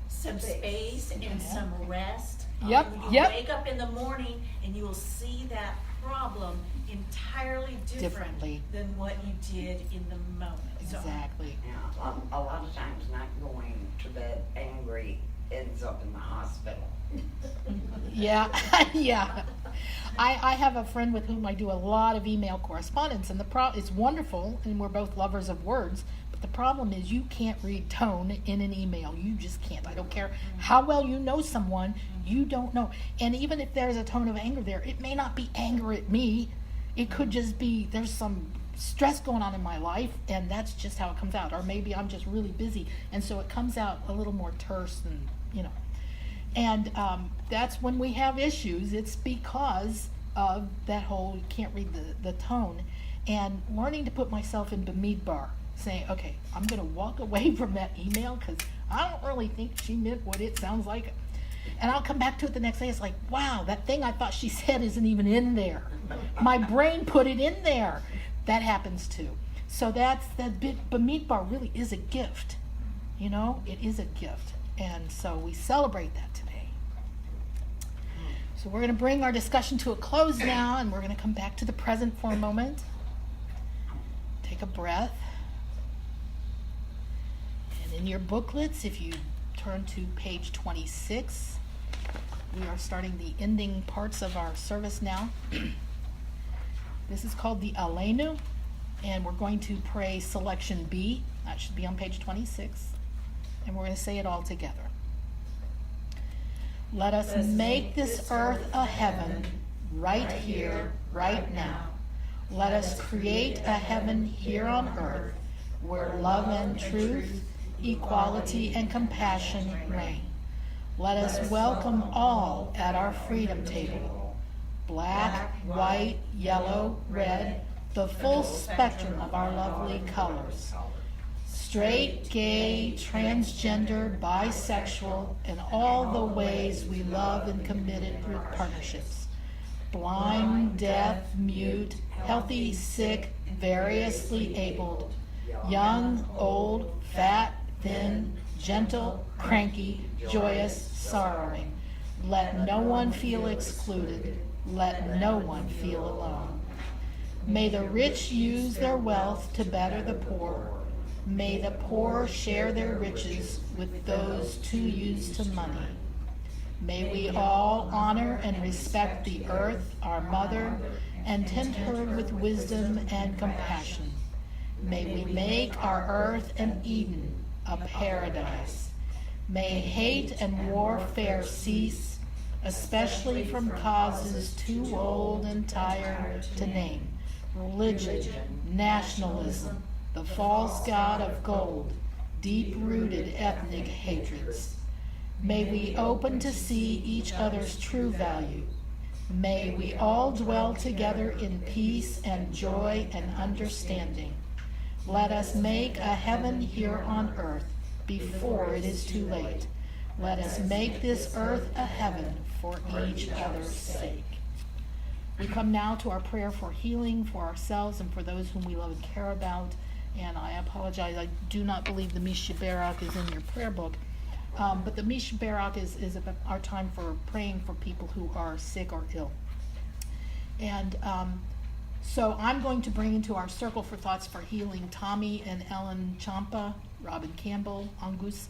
some space and some rest. Yep, When you yep. wake up in the morning and you will see that problem entirely different Differently. than what you did in the moment. So, Exactly. Yeah, a lot of times not going to bed angry ends up in the hospital. Yeah, yeah. I have a friend with whom I do a lot of email correspondence, and it's wonderful, and we're both lovers of words, but the problem is you can't read tone in an email. You just can't. I don't care how well you know someone, you don't know. And even if there's a tone of anger there, it may not be anger at me. It could just be there's some stress going on in my life, and that's just how it comes out. Or maybe I'm just really busy, and so it comes out a little more terse than, And that's when we have issues. It's because of that whole you can't read the tone. And learning to put myself in Bamidbar, saying, okay, I'm going to walk away from that email because I don't really think she meant what it sounds like. And I'll come back to it the next day. It's like, wow, that thing I thought she said isn't even in there. My brain put it in there. That happens too. So that's that bit. Bamidbar really is a gift. It is a gift. And so we celebrate that today. So we're going to bring our discussion to a close now, and we're going to come back to the present for a moment. Take a breath. And in your booklets, if you turn to page 26, we are starting the ending parts of our service now. This is called the Aleinu, and we're going to pray selection B. That should be on page 26. And we're going to say it all together. Let us make this earth a heaven, right here, right now. Let us create a heaven here on earth, where love and truth, equality and compassion reign. Let us welcome all at our freedom table. Black, white, yellow, red, the full spectrum of our lovely colors. Straight, gay, transgender, bisexual, and all the ways we love and committed partnerships. Blind, deaf, mute, healthy, sick, variously abled, young, old, fat, thin, gentle, cranky, joyous, sorrowing. Let no one feel excluded. Let no one feel alone. May the rich use their wealth to better the poor. May the poor share their riches with those too used to money. May we all honor and respect the earth, our mother, and tend her with wisdom and compassion. May we make our earth an Eden, a paradise. May hate and warfare cease, especially from causes too old and tired to name. Religion, nationalism, the false god of gold, deep-rooted ethnic hatreds. May we open to see each other's true value. May we all dwell together in peace and joy and understanding. Let us make a heaven here on earth before it is too late. Let us make this earth a heaven for each other's sake. We come now to our prayer for healing for ourselves and for those whom we love and care about. And I apologize, I do not believe the Misha Barak is in your prayer book. But the Misha Barak is our time for praying for people who are sick or ill. And so I'm going to bring into our circle for thoughts for healing Tommy and Ellen Champa, Robin Campbell, Angus,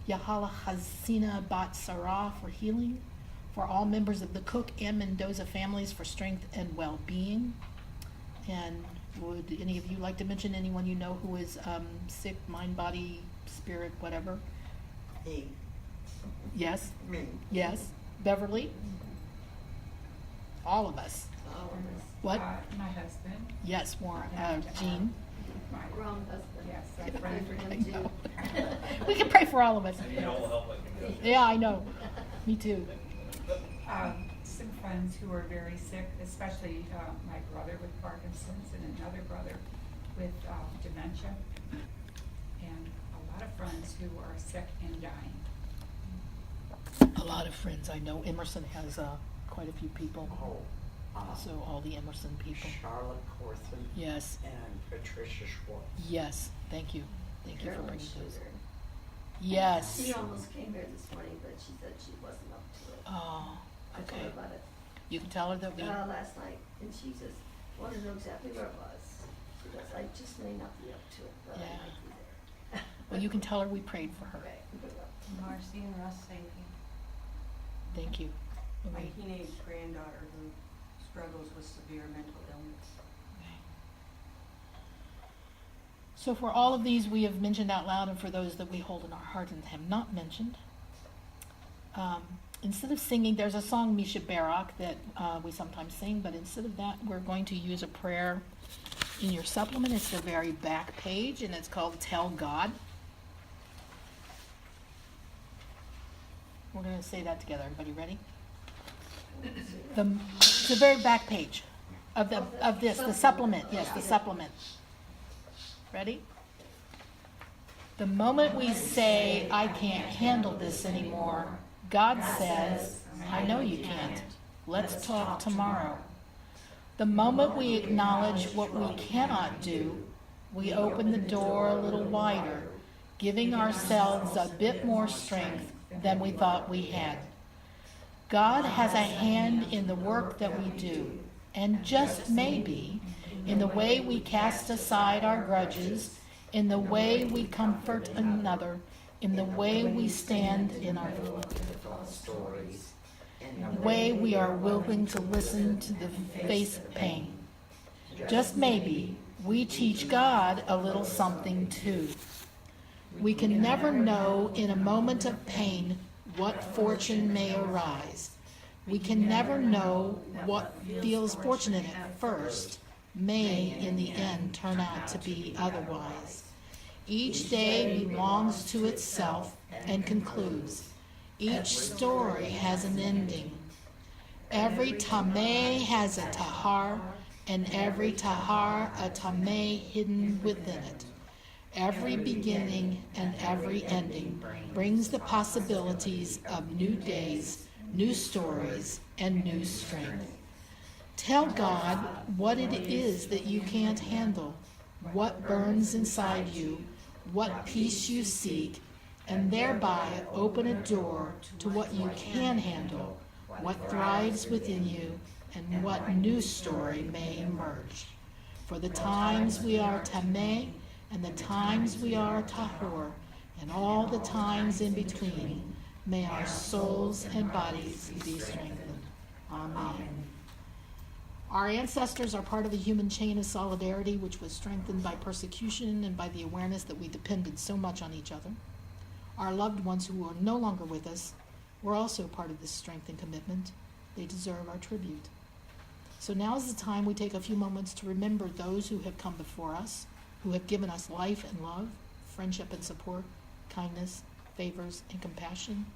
Yahala Hazina Bat Sarah for healing, for all members of the Cook and Mendoza families for strength and well-being. And would any of you like to mention anyone you know who is sick, mind, body, spirit, whatever? He, Yes? me. Yes? Beverly? All of us. What? My husband. Yes, Warren, Jean. Wrong husband. Yes, You I can pray pray for I him know. too. We can pray for all of us. I need all the help I can get. Yeah, I know. Me too. Some friends who are very sick, especially my brother with Parkinson's and another brother with dementia. and a lot of friends who are sick and dying. A lot of friends. I know Emerson has quite a few people. Oh, So all the Emerson people. Charlotte Corthan Yes, and Patricia Schwartz. yes. Thank you. Thank you for Carolyn bringing those. Sugar. Yes. She almost came here this morning, but she said she wasn't up to it. Oh, I told okay. her about it You can tell her that we. last night, and she just wanted to know exactly where it was. She goes, I just may not be up to it, but I Yeah. might be there. Well, you can tell her we prayed for her. Okay, good luck. Marcy and Russ, thank you. Thank you. My Marie. teenage granddaughter who struggles with severe mental illness. So for all of these we have mentioned out loud, and for those that we hold in our heart and have not mentioned, instead of singing, there's a song, Misha Barak, that we sometimes sing, but instead of that, we're going to use a prayer in your supplement. It's the very back page, and it's called Tell God. We're going to say that together. Everybody ready? It's the very back page of the supplement. Yes, the supplement. Ready? The moment we say, I can't handle this anymore, God says, I know you can't. Let's talk tomorrow. The moment we acknowledge what we cannot do, we open the door a little wider, giving ourselves a bit more strength than we thought we had. God has a hand in the work that we do, and just maybe in the way we cast aside our grudges, in the way we comfort another, in the way we stand in our Stories. way we are willing to listen to the face of pain. Just maybe we teach God a little something too. We can never know in a moment of pain what fortune may arise. We can never know what feels fortunate at first may in the end turn out to be otherwise. Each day belongs to itself and concludes. Each story has an ending. Every Tameh has a Tahar, and every Tahar a Tameh hidden within it. Every beginning and every ending brings the possibilities of new days, new stories, and new strength. Tell God what it is that you can't handle, what burns inside you, what peace you seek, and thereby open a door to what you can handle, what thrives within you, and what new story may emerge. For the times we are Tameh, and the times we are Tahor, and all the times in between, may our souls and bodies be strengthened. Amen. Our ancestors are part of the human chain of solidarity, which was strengthened by persecution and by the awareness that we depended so much on each other. Our loved ones who are no longer with us were also part of this strength and commitment. They deserve our tribute. So now is the time we take a few moments to remember those who have come before us, who have given us life and love, friendship and support, kindness, favors, and compassion,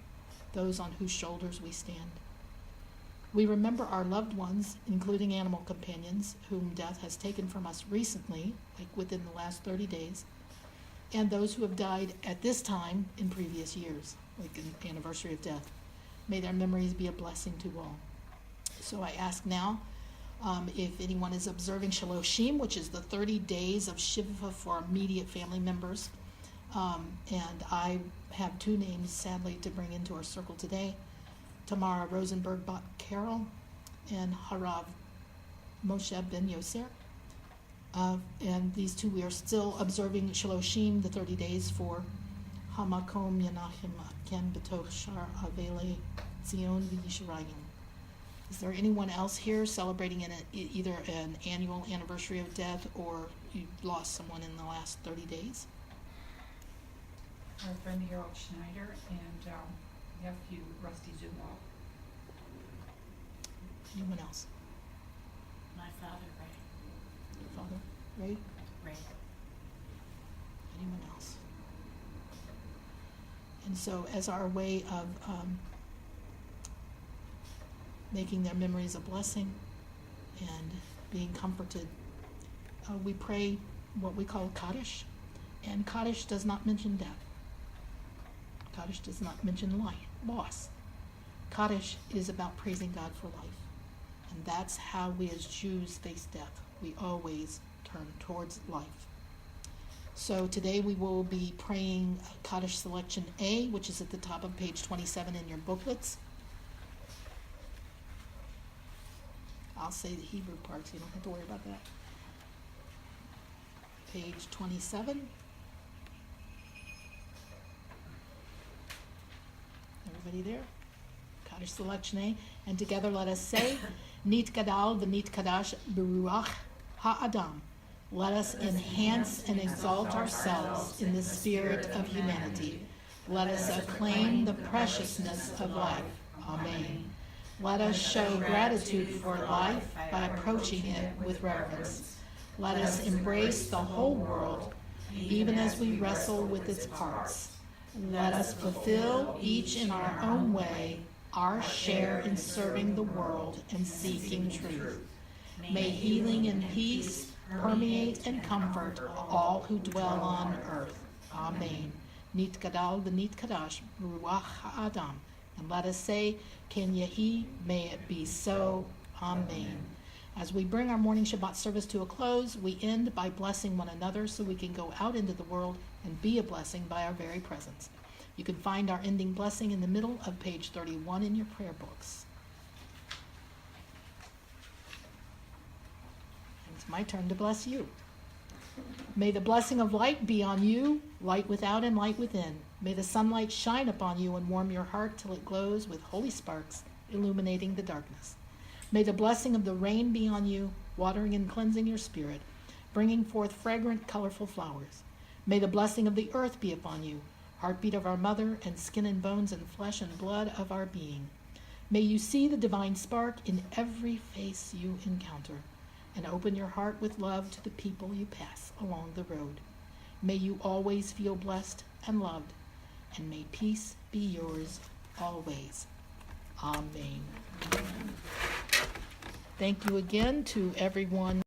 those on whose shoulders we stand. We remember our loved ones, including animal companions, whom death has taken from us recently, like within the last 30 days, and those who have died at this time in previous years, like an anniversary of death. May their memories be a blessing to all. So I ask now if anyone is observing Shaloshim, which is the 30 days of Shiva for immediate family members. And I have two names, sadly, to bring into our circle today. Tamara Rosenberg Carroll and Harav Moshe Ben Yoser. And these two, we are still observing Shaloshim, the 30 days for Hamakom Yanachim Ken Betoch Shar Avele Zion V'Yisharayim. Is there anyone else here celebrating either an annual anniversary of death or you lost someone in the last 30 days? Our friend Harold Schneider and nephew Rusty Zumwalt. Anyone else? My father, Ray. Father? Ray? Ray. Anyone else? And so as our way of making their memories a blessing and being comforted, we pray what we call Kaddish, And Kaddish does not mention death. Kaddish does not mention loss. Kaddish is about praising God for life. And that's how we as Jews face death. We always turn towards life. So today we will be praying Kaddish Selection A, which is at the top of page 27 in your booklets. I'll say the Hebrew part so you don't have to worry about that. Page 27. Everybody there? Kaddish Selection A. And together let us say, Nit Gadal v'nit Kadash b'ruach ha'adam. Let us enhance and exalt ourselves in the spirit of humanity. Let us acclaim the preciousness of life. Amen. Let us show gratitude for life by approaching it with reverence. Let us embrace the whole world, even as we wrestle with its parts. Let us fulfill, each in our own way, our share in serving the world and seeking truth. May healing and peace permeate and comfort all who dwell on earth. Amen. Nit Gadal v'nit Kadash Ruach Ha'adam. And let us say, Ken Yehi, may it be so. Amen. As we bring our morning Shabbat service to a close, we end by blessing one another so we can go out into the world and be a blessing by our very presence. You can find our ending blessing in the middle of page 31 in your prayer books. It's my turn to bless you. May the blessing of light be on you, light without and light within. May the sunlight shine upon you and warm your heart till it glows with holy sparks, illuminating the darkness. May the blessing of the rain be on you, watering and cleansing your spirit, bringing forth fragrant, colorful flowers. May the blessing of the earth be upon you, heartbeat of our mother and skin and bones and flesh and blood of our being. May you see the divine spark in every face you encounter, and open your heart with love to the people you pass along the road. May you always feel blessed and loved, and may peace be yours always. Amen. Thank you again to everyone.